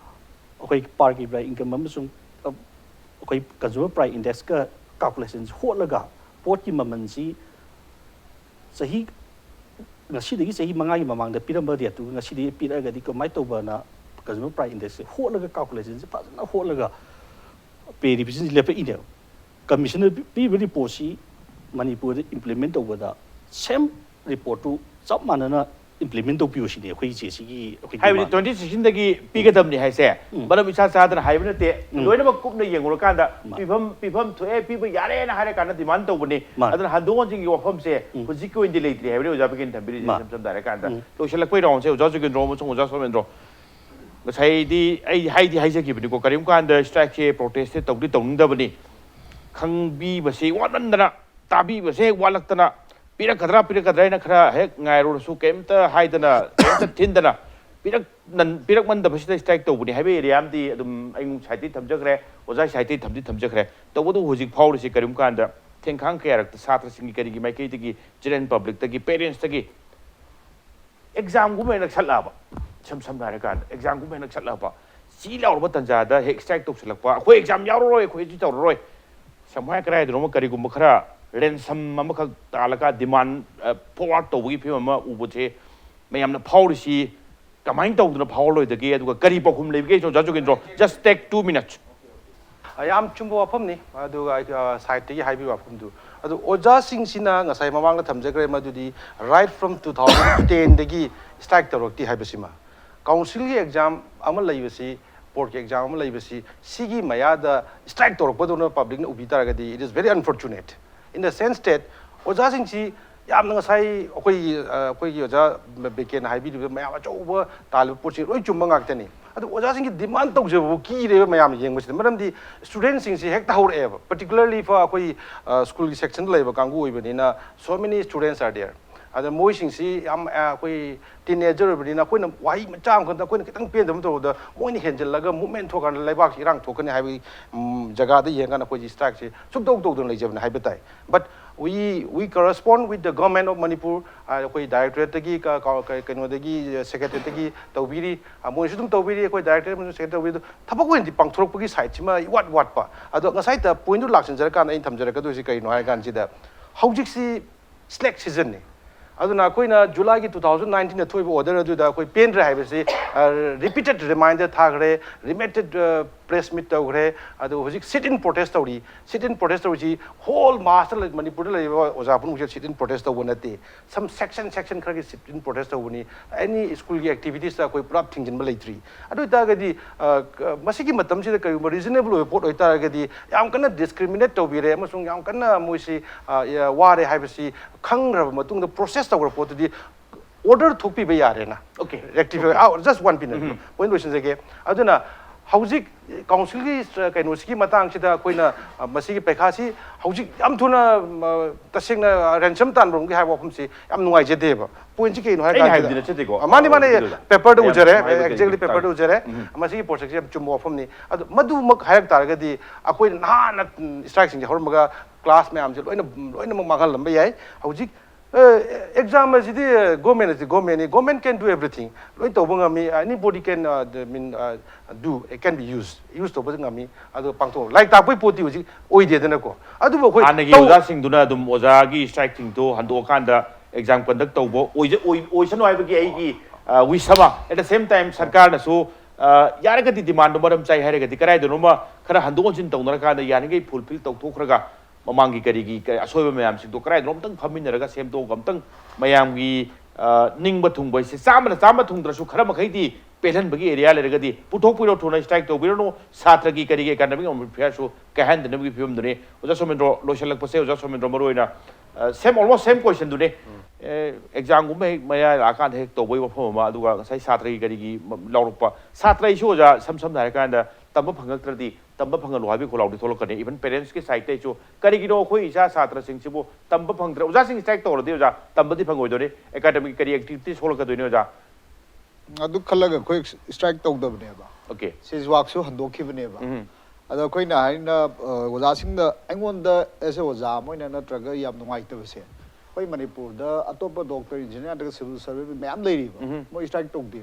Speaker 3: ꯑꯩꯈꯣꯏ ꯄꯥꯔ ꯀꯦꯄꯤꯇꯥ ꯏꯟꯀꯝ ꯑꯃꯁꯨꯡ ꯑꯩꯈꯣꯏ ꯀꯟꯖꯨꯃꯔ ꯄ꯭ꯔꯥꯏꯁ ꯏꯟꯗꯦꯛꯁꯀ ꯀꯥꯜꯀꯨꯂꯦꯁꯟꯁꯤ ꯍꯣꯠꯂꯒ ꯄꯣꯠꯀꯤ ꯃꯃꯜꯁꯤ ꯆꯍꯤ ꯉꯁꯤꯗꯒꯤ ꯆꯍꯤ 5ꯒꯤ ꯃꯃꯥꯡꯗ ꯄꯤꯔꯝꯕ ꯔꯦꯠꯇꯨꯒ ꯉꯁꯤꯗꯒꯤ ꯄꯤꯔꯛꯑꯒꯗꯤ ꯀꯃꯥꯏꯅ ꯇꯧꯕꯅ ꯀꯟꯖꯨꯃꯔ ꯄ꯭ꯔꯥꯏꯁ ꯏꯟꯗꯦꯛꯁꯁꯦ ꯍꯣꯠꯂꯒ ꯀꯥꯜꯀꯨꯂꯦꯁꯟꯁꯤ ꯐꯖꯅ ꯍꯣꯠꯂꯒ ꯄꯦ ꯔꯤꯚꯤꯖꯟꯁꯤ ꯂꯦꯞꯄꯛꯏꯅꯦꯕ ꯀꯃꯤꯁꯟꯅ ꯄꯤꯕ ꯔꯤꯄꯣꯔꯠꯁꯤ ꯃꯅꯤꯄꯨꯔꯗ ꯏꯝꯄ꯭ꯂꯤꯃꯦꯟ ꯇꯧꯕꯗ ꯁꯦꯝ ꯔꯤꯄꯣꯔꯠꯇꯨ ꯆꯞ ꯃꯥꯟꯅꯅ ꯏꯝꯄ꯭ꯂꯤꯃꯦꯟ ꯇꯧꯕꯤꯌꯨ ꯁꯤꯅꯤ ꯑꯩꯈꯣꯏꯒꯤ ꯆꯦꯁꯤꯒꯤ
Speaker 1: ꯍꯥꯏꯕꯗꯤ 2016ꯗꯒꯤ ꯄꯤꯒꯗꯕꯅꯤ ꯍꯥꯏꯁꯦ ꯃꯔꯝ ꯏꯁꯥ ꯆꯥꯗꯅ ꯍꯥꯏꯕ ꯅꯠꯇꯦ ꯂꯣꯏꯅꯃꯛ ꯀꯨꯞꯅ ꯌꯦꯡꯉꯨꯔꯀꯥꯟꯗ ꯄꯤꯐꯝ ꯊꯣꯛꯑꯦ ꯄꯤꯕ ꯌꯥꯔꯦꯅ ꯍꯥꯏꯔꯀꯥꯟꯗ ꯗꯤꯃꯥꯟ ꯇꯧꯕꯅꯤ ꯑꯗꯨꯅ ꯍꯟꯗꯣꯛ ꯍꯟꯖꯤꯟꯒꯤ ꯋꯥꯐꯝꯁꯦ ꯍꯧꯖꯤꯛꯀꯤ ꯑꯣꯏꯅꯗꯤ ꯂꯩꯇ꯭ꯔꯤ ꯍꯥꯏꯕꯗꯤ ꯑꯣꯖꯥ ꯕꯤꯀꯦꯟ ꯊꯝꯕꯤꯔꯤꯁꯦ ꯁꯝ ꯁꯝꯅ ꯍꯥꯏꯔꯀꯥꯟꯗ ꯂꯣꯏꯁꯤꯜꯂꯛꯄꯩ ꯔꯥꯎꯟꯁꯦ ꯑꯣꯖꯥ ꯖꯨꯒꯤꯟꯗ꯭ꯔꯣ ꯑꯃꯁꯨꯡ ꯑꯣꯖꯥ ꯁꯣꯃꯦꯟꯗ꯭ꯔꯣ ꯉꯁꯥꯏꯗꯤ ꯑꯩ ꯍꯥꯏꯖꯈꯤꯕꯅꯤꯀꯣ ꯀꯔꯤꯒꯨꯝꯕ ꯀꯥꯟꯗ ꯁ꯭ꯇ꯭ꯔꯥꯏꯛꯁꯦ ꯄ꯭ꯔꯣꯇꯦꯁꯁꯦ ꯇꯧꯅꯤꯡꯗꯕꯅꯤ ꯈꯪꯕꯤꯕꯁꯦ ꯋꯥꯠꯃꯟꯗꯅ ꯇꯥꯕꯤꯕꯁꯦ ꯍꯦꯛ ꯋꯥꯠꯂꯛꯇꯅ ꯄꯤꯔꯛꯀꯗ꯭ꯔꯥ ꯍꯥꯏꯅ ꯈꯔ ꯍꯦꯛ ꯉꯥꯏꯔꯨꯔꯁꯨ ꯀꯩꯝꯇ ꯍꯥꯏꯗꯅ ꯀꯩꯝꯇ ꯊꯤꯟꯗꯅ ꯄꯤꯔꯛꯃꯟꯗꯕꯁꯤꯗ ꯁ꯭ꯇ꯭ꯔꯥꯏꯛ ꯇꯧꯕꯅꯤ ꯍꯥꯏꯕ ꯑꯦꯔꯤꯌꯥ ꯑꯃꯗꯤ ꯑꯗꯨꯝ ꯑꯩ ꯁꯥꯏꯠꯇꯒꯤ ꯊꯝꯖꯈ꯭ꯔꯦ ꯑꯣꯖꯥ ꯁꯥꯏꯠꯇꯒꯤ ꯊꯝꯖꯈ꯭ꯔꯦ ꯇꯧꯕꯇꯕꯨ ꯍꯧꯖꯤꯛ ꯐꯥꯎꯔꯤꯁꯤ ꯀꯔꯤꯒꯨꯝꯕ ꯀꯥꯟꯗ ꯊꯦꯡꯈꯥꯡ ꯀꯌꯥꯔꯛꯇ ꯁꯥꯇ꯭ꯔꯁꯤꯡꯒꯤ ꯀꯔꯤꯒꯤ ꯃꯥꯏꯀꯩꯗꯒꯤ ꯖꯦꯅꯔꯦꯜ ꯄꯕ꯭ꯂꯤꯛꯇꯒꯤ ꯄꯦꯔꯦꯟꯁꯇꯒꯤ ꯑꯦꯛꯖꯥꯝꯒꯨꯝꯕ ꯍꯦꯛ ꯅꯛꯁꯜꯂꯛꯑꯕ ꯁꯝꯅ ꯍꯥꯏꯔꯀꯥꯟꯗ ꯑꯦꯛꯖꯥꯝꯒꯨꯝꯕ ꯍꯦꯛ ꯅꯛꯁꯜꯂꯛꯑꯕ ꯆꯤ ꯂꯥꯎꯔꯕ ꯇꯟꯖꯥꯗ ꯍꯦꯛ ꯁ꯭ꯇ꯭ꯔꯥꯏꯛ ꯇꯧꯁꯤꯜꯂꯛꯄ ꯑꯩꯈꯣꯏ ꯑꯦꯛꯖꯥꯝ ꯌꯥꯎꯔꯔꯣꯏ ꯑꯩꯈꯣꯏ ꯍꯧꯖꯤꯛ ꯇꯧꯔꯔꯣꯏ ꯁꯝꯍꯥꯏ ꯀꯔꯥꯏꯗꯅꯣꯃ ꯀꯔꯤꯒꯨꯝꯕ ꯈꯔ ꯔꯦꯟꯁꯝ ꯑꯃꯈꯛ ꯇꯥꯜꯂꯒ ꯗꯤꯃꯥꯟ ꯐꯣꯔꯋꯥꯔꯗ ꯇꯧꯕꯒꯤ ꯐꯤꯕꯝ ꯑꯃ ꯎꯕꯁꯦ ꯃꯌꯥꯝꯅ ꯐꯥꯎꯔꯤꯁꯤ ꯀꯃꯥꯏꯅ ꯇꯧꯗꯅ ꯐꯥꯎꯔꯂꯣꯏꯗꯒꯦ ꯑꯗꯨꯒ ꯀꯔꯤ ꯄꯥꯎꯈꯨꯝ ꯂꯩꯕꯒꯦ ꯑꯣꯖꯥ ꯖꯨꯒꯤꯟꯗ꯭ꯔꯣ ꯖꯁ ꯇꯦꯛ 2 minutes
Speaker 4: ꯌꯥꯝ ꯆꯨꯝꯕ ꯋꯥꯐꯝꯅꯤ ꯑꯗꯨꯒ ꯁꯥꯏꯠꯇꯒꯤ ꯍꯥꯏꯕꯤꯕ ꯋꯥꯐꯝꯗꯨ ꯑꯗꯨ ꯑꯣꯖꯥꯁꯤꯡꯁꯤꯅ ꯉꯁꯥꯏ ꯃꯃꯥꯡꯗ ꯊꯝꯖꯈ꯭ꯔꯦ ꯃꯗꯨꯗꯤ ꯔꯥꯏꯠ ꯐ꯭ꯔꯣꯝ 2010ꯗꯒꯤ ꯁ꯭ꯇ꯭ꯔꯥꯏꯛ ꯇꯧꯔꯛꯇꯦ ꯍꯥꯏꯕꯁꯤꯃ ꯀꯥꯎꯟꯁꯤꯜꯒꯤ ꯑꯦꯛꯖꯥꯝ ꯑꯃ ꯂꯩꯕꯁꯤ ꯕꯣꯔꯗꯀꯤ ꯑꯦꯛꯖꯥꯝ ꯑꯃ ꯂꯩꯕꯁꯤ ꯁꯤꯒꯤ ꯃꯌꯥꯗ ꯁ꯭ꯇ꯭ꯔꯥꯏꯛ ꯇꯧꯔꯛꯄꯗꯧꯅ ꯄꯕ꯭ꯂꯤꯛꯅ ꯎꯕꯤ ꯇꯥꯔꯒꯗꯤ it is very unfortunate in the sense that ꯑꯣꯖꯥꯁꯤꯡꯁꯤ ꯌꯥꯝꯅ ꯉꯁꯥꯏ ꯑꯩꯈꯣꯏꯒꯤ ꯑꯣꯖꯥ ꯕꯤꯀꯦꯟ ꯍꯥꯏꯕꯤꯔꯤꯕ ꯃꯌꯥꯝ ꯑꯆꯧꯕ ꯇꯥꯜꯂꯤꯕ ꯄꯣꯠꯁꯤ ꯂꯣꯏ ꯆꯨꯝꯕ ꯉꯥꯛꯇꯅꯤ ꯑꯗꯨ ꯑꯣꯖꯥꯁꯤꯡꯒꯤ ꯗꯤꯃꯥꯟ ꯇꯧꯖꯕꯕꯨ ꯀꯤꯔꯦꯕ ꯃꯌꯥꯝ ꯌꯦꯡꯕꯁꯤꯗ ꯃꯔꯝꯗꯤ ꯁ꯭ꯇꯨꯗꯦꯟꯁꯤꯡꯁꯤ ꯍꯦꯛꯇ ꯍꯧꯔꯛꯑꯦꯕ ꯄꯔꯇꯤꯀꯨꯂꯔꯂꯤ ꯐꯣꯔ ꯑꯩꯈꯣꯏ ꯁ꯭ꯀꯨꯜꯒꯤ ꯁꯦꯛꯁꯟꯗ ꯂꯩꯕ ꯀꯥꯡꯕꯨ ꯑꯣꯏꯕꯅꯤꯅ ꯁꯣ ꯃꯦꯅꯤ ꯁ꯭ꯇꯨꯗꯦꯟꯁ ꯑꯥꯔ ꯗꯤꯌꯔ ꯑꯗ ꯃꯣꯏꯁꯤꯡꯁꯤ ꯌꯥꯝ ꯑꯩꯈꯣꯏ ꯇꯤꯅꯦꯖꯔ ꯑꯣꯏꯕꯅꯤꯅ ꯑꯩꯈꯣꯏꯅ ꯋꯥꯍꯩ ꯃꯆꯥ ꯑꯃꯈꯛꯇ ꯑꯩꯈꯣꯏꯅ ꯈꯤꯇꯪ ꯄꯦꯟꯗꯕ ꯇꯧꯕꯗ ꯃꯣꯏꯅ ꯍꯦꯟꯖꯜꯂꯒ ꯃꯨꯞꯃꯦꯟ ꯊꯣꯛꯀꯥꯟꯗ ꯂꯩꯕꯥꯛꯁꯤ ꯏꯔꯥꯡ ꯊꯣꯛꯀꯅꯤ ꯍꯥꯏꯕꯒꯤ ꯖꯒꯥꯗ ꯌꯦꯡꯀꯥꯟꯗ ꯑꯩꯈꯣꯏꯁꯤ ꯁ꯭ꯇ꯭ꯔꯥꯏꯛꯁꯤ ꯁꯨꯛꯇꯧ ꯇꯧꯗꯅ ꯂꯩꯖꯕꯅꯤ ꯍꯥꯏꯕ ꯇꯥꯏ but we correspond with the government of Manipur ꯑꯩꯈꯣꯏ ꯗꯥꯏꯔꯦꯛꯇꯣꯔꯦꯠꯇꯒꯤ ꯀꯩꯅꯣꯗꯒꯤ ꯁꯦꯀ꯭ꯔꯦꯇꯔꯤꯌꯦꯠꯇꯒꯤ ꯇꯧꯕꯤꯔꯤ ꯃꯣꯏꯁꯨ ꯑꯗꯨꯝ ꯇꯧꯕꯤꯔꯤ ꯑꯩꯈꯣꯏ ꯗꯥꯏꯔꯦꯛꯇꯣꯔꯦꯠ ꯑꯃꯁꯨꯡ ꯁꯦꯀ꯭ꯔꯦꯇꯔꯤ ꯇꯧꯕꯤꯔꯤ ꯊꯕꯛ ꯑꯣꯏꯅꯗꯤ ꯄꯥꯡꯊꯣꯔꯛꯄꯒꯤ ꯁꯥꯏꯠꯁꯤꯃ ꯋꯥꯠꯄ ꯑꯗꯣ ꯉꯁꯥꯏꯗ ꯄꯣꯏꯟꯗꯨ ꯂꯥꯛꯁꯤꯟꯖꯔꯀꯥꯟꯗ ꯑꯩꯅ ꯊꯝꯖꯔꯛꯀꯗꯣꯏꯁꯤ ꯀꯔꯤꯅꯣ ꯍꯥꯏ ꯀꯥꯟꯁꯤꯗ ꯍꯧꯖꯤꯛꯁꯤ ꯁ꯭ꯂꯦꯛ ꯁꯤꯖꯟꯅꯤ ꯑꯗꯨꯅ ꯑꯩꯈꯣꯏꯅ ꯖꯨꯂꯥꯏꯒꯤ 2019ꯗ ꯊꯣꯛꯏꯕ ꯑꯣꯔꯗꯔ ꯑꯗꯨꯗ ꯑꯩꯈꯣꯏ ꯄꯦꯟꯗ꯭ꯔꯦ ꯍꯥꯏꯕꯁꯤ ꯔꯤꯄꯤꯇꯦꯠ ꯔꯤꯃꯥꯏꯟꯗꯔ ꯊꯥꯈ꯭ꯔꯦ ꯔꯤꯃꯤꯇꯦꯠ ꯄ꯭ꯔꯦꯁ ꯃꯤꯠ ꯇꯧꯈ꯭ꯔꯦ ꯑꯗꯨ ꯍꯧꯖꯤꯛ ꯁꯤꯠ ꯏꯟ ꯄ꯭ꯔꯣꯇꯦꯁ ꯇꯧꯔꯤ ꯁꯤꯠ ꯏꯟ ꯄ꯭ꯔꯣꯇꯦꯁ ꯇꯧꯔꯤꯁꯤ ꯍꯣꯜ ꯃꯥꯁꯇ ꯃꯅꯤꯄꯨꯔꯗ ꯂꯩꯔꯤꯕ ꯑꯣꯖꯥ ꯄꯨꯝꯅꯃꯛꯁꯦ ꯁꯤꯠ ꯏꯟ ꯄ꯭ꯔꯣꯇꯦꯁ ꯇꯧꯕ ꯅꯠꯇꯦ ꯁꯝ ꯁꯦꯛꯁꯟ ꯈꯔꯒꯤ ꯁꯤꯠ ꯏꯟ ꯄ꯭ꯔꯣꯇꯦꯁ ꯇꯧꯕꯅꯤ ꯑꯦꯅꯤ ꯁ꯭ꯀꯨꯜꯒꯤ ꯑꯦꯛꯇꯤꯚꯤꯇꯤꯁꯇ ꯑꯩꯈꯣꯏ ꯄꯨꯂꯞ ꯊꯤꯡꯖꯤꯟꯕ ꯂꯩꯇ꯭ꯔꯤ ꯑꯗꯨ ꯑꯣꯏꯇꯥꯔꯒꯗꯤ ꯃꯁꯤꯒꯤ ꯃꯇꯝꯁꯤꯗ ꯀꯔꯤꯒꯨꯝꯕ ꯔꯤꯖꯅꯦꯕꯜ ꯑꯣꯏꯕ ꯄꯣꯠ ꯑꯣꯏꯇꯥꯔꯒꯗꯤ ꯌꯥꯝ ꯀꯟꯅ ꯗꯤꯁꯀ꯭ꯔꯤꯃꯤꯅꯦꯠ ꯇꯧꯕꯤꯔꯦ ꯑꯃꯁꯨꯡ ꯌꯥꯝ ꯀꯟꯅ ꯃꯣꯏꯁꯤ ꯋꯥꯔꯦ ꯍꯥꯏꯕꯁꯤ ꯈꯪꯈ꯭ꯔꯕ ꯃꯇꯨꯡꯗ ꯄ꯭ꯔꯣꯁꯦꯁ ꯇꯧꯈ꯭ꯔ ꯄꯣꯠꯇꯨꯗꯤ ꯑꯣꯔꯗꯔ ꯊꯣꯛꯄꯤꯕ ꯌꯥꯔꯦꯅ
Speaker 1: Okay.
Speaker 4: ꯔꯦꯛꯇꯤꯐꯥꯏ ꯖꯁ 1 minute ꯄꯣꯏꯟ ꯂꯣꯏꯁꯤꯟꯖꯒꯦ ꯑꯗꯨꯅ ꯍꯧꯖꯤꯛ ꯀꯥꯎꯟꯁꯤꯜꯒꯤ ꯀꯩꯅꯣꯁꯤꯒꯤ ꯃꯇꯥꯡꯁꯤꯗ ꯑꯩꯈꯣꯏꯅ ꯃꯁꯤꯒꯤ ꯄꯩꯈꯥꯁꯤ ꯍꯧꯖꯤꯛ ꯌꯥꯝ ꯊꯨꯅ ꯇꯁꯦꯡꯅ ꯔꯦꯟꯁꯝ ꯇꯥꯟꯕꯒꯤ ꯍꯥꯏꯕ ꯋꯥꯐꯝꯁꯤ ꯌꯥꯝ ꯅꯨꯡꯉꯥꯏꯖꯗꯦꯕ ꯄꯣꯏꯟꯁꯤ ꯀꯩꯅꯣ ꯍꯥꯏ ꯀꯥꯟꯗ ꯃꯥꯅꯤ ꯄꯦꯄꯔꯗ ꯎꯖꯔꯦ ꯑꯦꯛꯖꯦꯛꯂꯤ ꯄꯦꯄꯔꯗ ꯎꯖꯔꯦ ꯃꯁꯤꯒꯤ ꯄ꯭ꯔꯣꯁꯦꯁꯁꯤ ꯌꯥꯝ ꯆꯨꯝꯕ ꯋꯥꯐꯝꯅꯤ ꯑꯗꯨ ꯃꯗꯨꯃꯛ ꯍꯥꯏꯔꯛ ꯇꯥꯔꯒꯗꯤ ꯑꯩꯈꯣꯏꯅ ꯅꯍꯥꯟꯅ ꯁ꯭ꯇ꯭ꯔꯥꯏꯛꯁꯤꯡꯁꯦ ꯍꯧꯔꯝꯃꯒ ꯀ꯭ꯂꯥꯁ ꯃꯌꯥꯝꯁꯦ ꯂꯣꯏꯅꯃꯛ ꯃꯥꯡꯍꯜꯂꯝꯕ ꯌꯥꯏ ꯍꯧꯖꯤꯛ exam as the government can do everything. Loi tawba ngami anybody can do it can be used tawba ngami adu pangtho like tapoi poti uji oide dana ko adu bo khoi
Speaker 1: anagi oja sing duna dum oja gi strike thing to hando kanda exam conduct tawbo oisano ai bagi ai gi wisama at the same time sarkar na so yaragati demand maram chai haragati karai dunoma khara hando jin tawna kanda yanigi fulfill tawthokraga mamangi karigi asoiba mayam sing to karai drom tang phaminaraga sem to gamtang mayam gi ningba thungba se chama thungdrasu khara makhaidi pelan bagi area leragadi puthok piro thona strike to birno satra gi karige economic affairs so kahan de nabgi film dune oja somendro loishalak pase oja somendro maroina same almost same question dune exam gum maya akan hek to boi wafo ma aduga sai satra gi karigi laurupa satra isu oja sam dai kan da तब फंगक्तरदी तब फंगलो हाबी खोलाउदी थोलकने इवन पेरेंट्स की साइड ते जो करिगिनो खोई इजा छात्र सिंगसिबो तब फंगद्र ओजा सिंग स्ट्राइक तौरदी ओजा तबदी फंगोइदोरे एकेडमिक करी एक्टिविटीज होलकदोइने ओजा
Speaker 2: अदु खलग कोई स्ट्राइक तौदबनेबा
Speaker 1: ओके
Speaker 2: सिज वाक्सु हंदोखिबनेबा अदो कोइना हाइना ओजा सिंग द एंगोन द एसे ओजा मोइना नत्रग याम नुंगाइतबसे कोई मणिपुर द अतोप डॉक्टर इंजीनियर द सिविल सर्विस मैम लेरिबा मोइ स्ट्राइक तौदे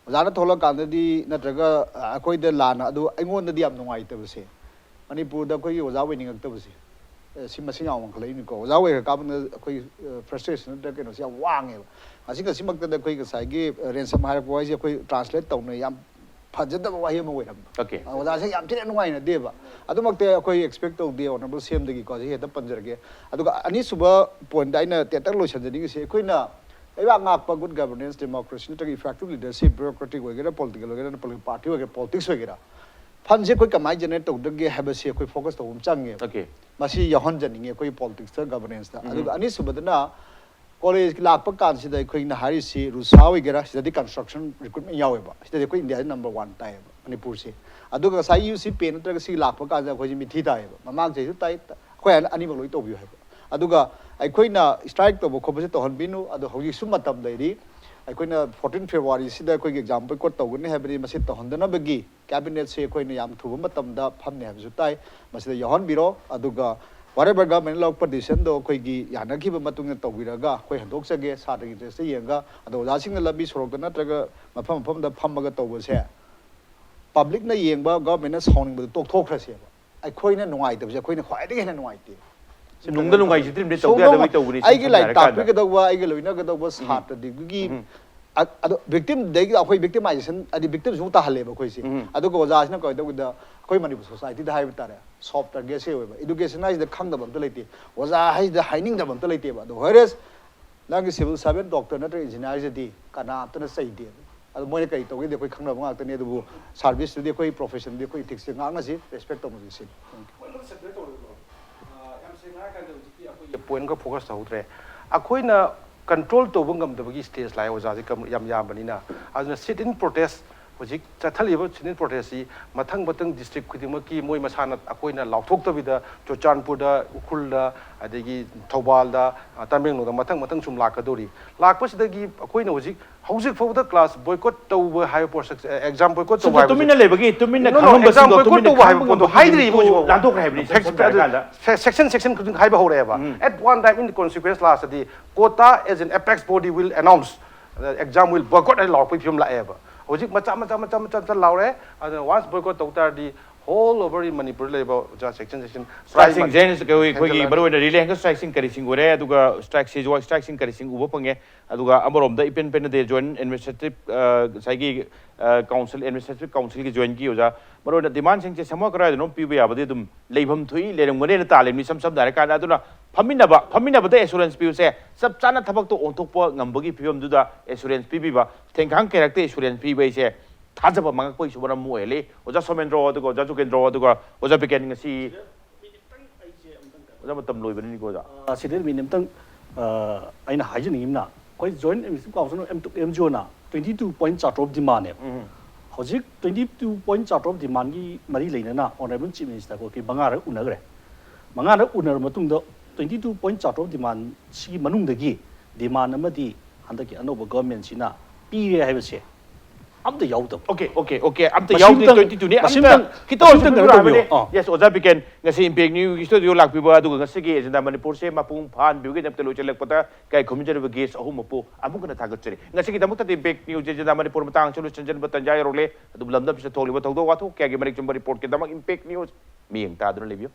Speaker 2: ओजाना थोला कांददी नत्रग अकोइ द लाना अदु एंगोन द याम नुंगाइतबसे मणिपुर द कोइ ओजा वेनिंगतबसे सिमसिंग आवं खलैनिको ओजा वे काबन कोइ फ्रस्ट्रेशन द केनो से वांगेबा असिंग सिमक्तद कोइ गसाइगी रेंसम हार कोइ कोइ ट्रांसलेट तौने याम फजदब वाहि म वेरम
Speaker 1: ओके
Speaker 2: ओजा से याम थिने नुंगाइना देबा अदुमक्ते कोइ एक्सपेक्ट तौदे ऑनरेबल सीएम दगी को हेद पंजरगे अदुगा अनि सुबा पॉइंट आइना तेतक लोसनजनिग से कोइना एबा ngakpa good governance democracy नतगी effective leadership bureaucratic वगैरह political वगैरह political party वगैरह politics वगैरह फन से कोई कमाई जनरेट तौदगे हैबसे कोई फोकस तौम चंगे
Speaker 1: ओके
Speaker 2: मसी यहन जनिगे कोई politics ता governance ता अदुगा अनि सुबदना कॉलेज की लाख कान से अखोइना हारिसी रुसा वगैरह सिदि कंस्ट्रक्शन रिक्रूटमेंट यावेबा सिदि कोई इंडिया नंबर 1 ताइबा मणिपुर से अदुगा साइ यूसी पे नत्रग सी लाख कान जा खोजि मिथि ताइबा ममाग जेसु ताइ खोय अनि बलोइ तोबियो है अदुगा अखोइना स्ट्राइक तोबो खोबसे तोहनबिनु अदु हौजि सु मतम दैरि अखोइना 14 फेब्रुवारी सिदा कोइ एग्जाम पे कोट तौगने हैबरि मसे तोहनदनबगी कैबिनेट से अखोइना याम थुब मतमदा फमने हैबसु ताइ मसे यहन बिरो अदुगा whatever government law position do koi gi yana ki ba matung na tawiraga koi handok sage sa da interest yenga ado la sing la bi sorok na traga mafam da pham ga taw se public na yengba government na sounding ba tok thok khase ba ai khoi na nuai ta je khoi na khwai de na nuai te
Speaker 1: nungda nungai ji trim de taw da bai taw ni
Speaker 2: ai gi lai tak bi ga do wa ai gi loina ga do ba sa ta di gi ado victim de gi akhoi victimization adi victim su ta hale ba khoi se ado ko ja na ko do da कोई मणिपुर सोसाइटी दा हाइब तारे सॉफ्ट गेसे होबा एजुकेशन इज द खंग दबम त लेते ओजा हाइ द हाइनिंग दबम त लेते बा व्हेरेस नाग सिविल सर्वेंट डॉक्टर नत्र इंजीनियर जदी कना तन सैदे अद मोय कई तोगे दे कोई खंग दबम ngak तने दबु सर्विस दे कोई प्रोफेशन दे कोई थिक्स ngak na si respect to मुझे
Speaker 4: पॉइंट को फोकस तौद्रे अखोइना कंट्रोल तौब ngam स्टेज लाइ ओजा जे कम याम यामबनिना अजना सिट इन प्रोटेस्ट होजिक चथलिबो सिट इन प्रोटेस्ट मथंग मथंग डिस्ट्रिक्ट खुदिमकी मोय मसाना अखोइना लाउथोक्तबिदा चोचानपुरदा उखुलदा अदगी थौबालदा तमेंगलोदा मथंग मथंग सुम लाकदोरी लाकपसिदगी अखोइना होजिक हौजिक फौदा क्लास बॉयकॉट तौब हाई प्रोसेस एग्जाम बॉयकॉट तौब
Speaker 1: तुमिना लेबगी तुमिना खंगम
Speaker 4: एग्जाम बॉयकॉट तौब हाई पोंदो हाइद्री बो
Speaker 1: लांदोक राइबनी
Speaker 4: सेक्शन खुदिं हाइबा होरेबा at one time in the consequence last the quota as an apex body will announce the exam will boycott and law film laeba होजिक मचा Laure once boycott तौतारदी whole over in Manipur labor just section
Speaker 1: striking gens कोई बरो रिले हंग स्ट्राइकिंग करिसिंग ओरे अदुगा स्ट्राइक से जो स्ट्राइकिंग करिसिंग उबो पंगे अदुगा अमरोम द इपेन पेन दे जॉइन एडमिनिस्ट्रेटिव साइगी काउंसिल एडमिनिस्ट्रेटिव काउंसिल की जॉइन की ओजा बरो डिमांड सिंग से समो करा नो पीबे याबदे दुम लेभम थुई लेरम गने ताले मी सम दारे का अदुना फमिनबा द एश्योरेंस पीउ से सब चाना थबक तो ओंथोकपो ngambagi phibam duda एश्योरेंस पीबीबा थेंखांग कैरेक्टर एश्योरेंस पीबे से थाजब मंगा कोई सुबरा मोएले ओजा सोमेंद्रो अदुगा ओजा जुगेंद्रो अदुगा ओजा बिकेन ngasi ओजा मतम लोइबनि गोजा
Speaker 3: सिदर मिनिमतंग आइना हाइजनिमना कोई जॉइंट एडमिनिस्ट्रेटिव काउंसिल एमटुक एमजीओ ना 22 पॉइंट चार्ट ऑफ डिमांड है हजिक 22 पॉइंट चार्ट ऑफ डिमांड की मरी लेना ऑनरेबल चीफ मिनिस्टर को कि मंगार उनर मतुंग 22 पॉइंट चार्ट ऑफ डिमांड सी मनुंगदगी डिमांड अमदी हंदकी अनोब गवर्नमेंट सिना पीरे हाइबसे amta yaudam
Speaker 1: okay amta yaud 22 ni amta kito amta yes oja biken ngasi impact new studio lakpiba aduga ngasi ge agenda manipur se mapung phan biu ge napte lo chelek pata kai khomjer ba ges ahum po amu kana thagat cheri ngasi gi damukta impact new agenda manipur matang chulu chanjan batanjai role adu lamda pisa tholi ba thogdo watho kya ge marik chumba report ke damak impact news mi eng ta adun lebiyo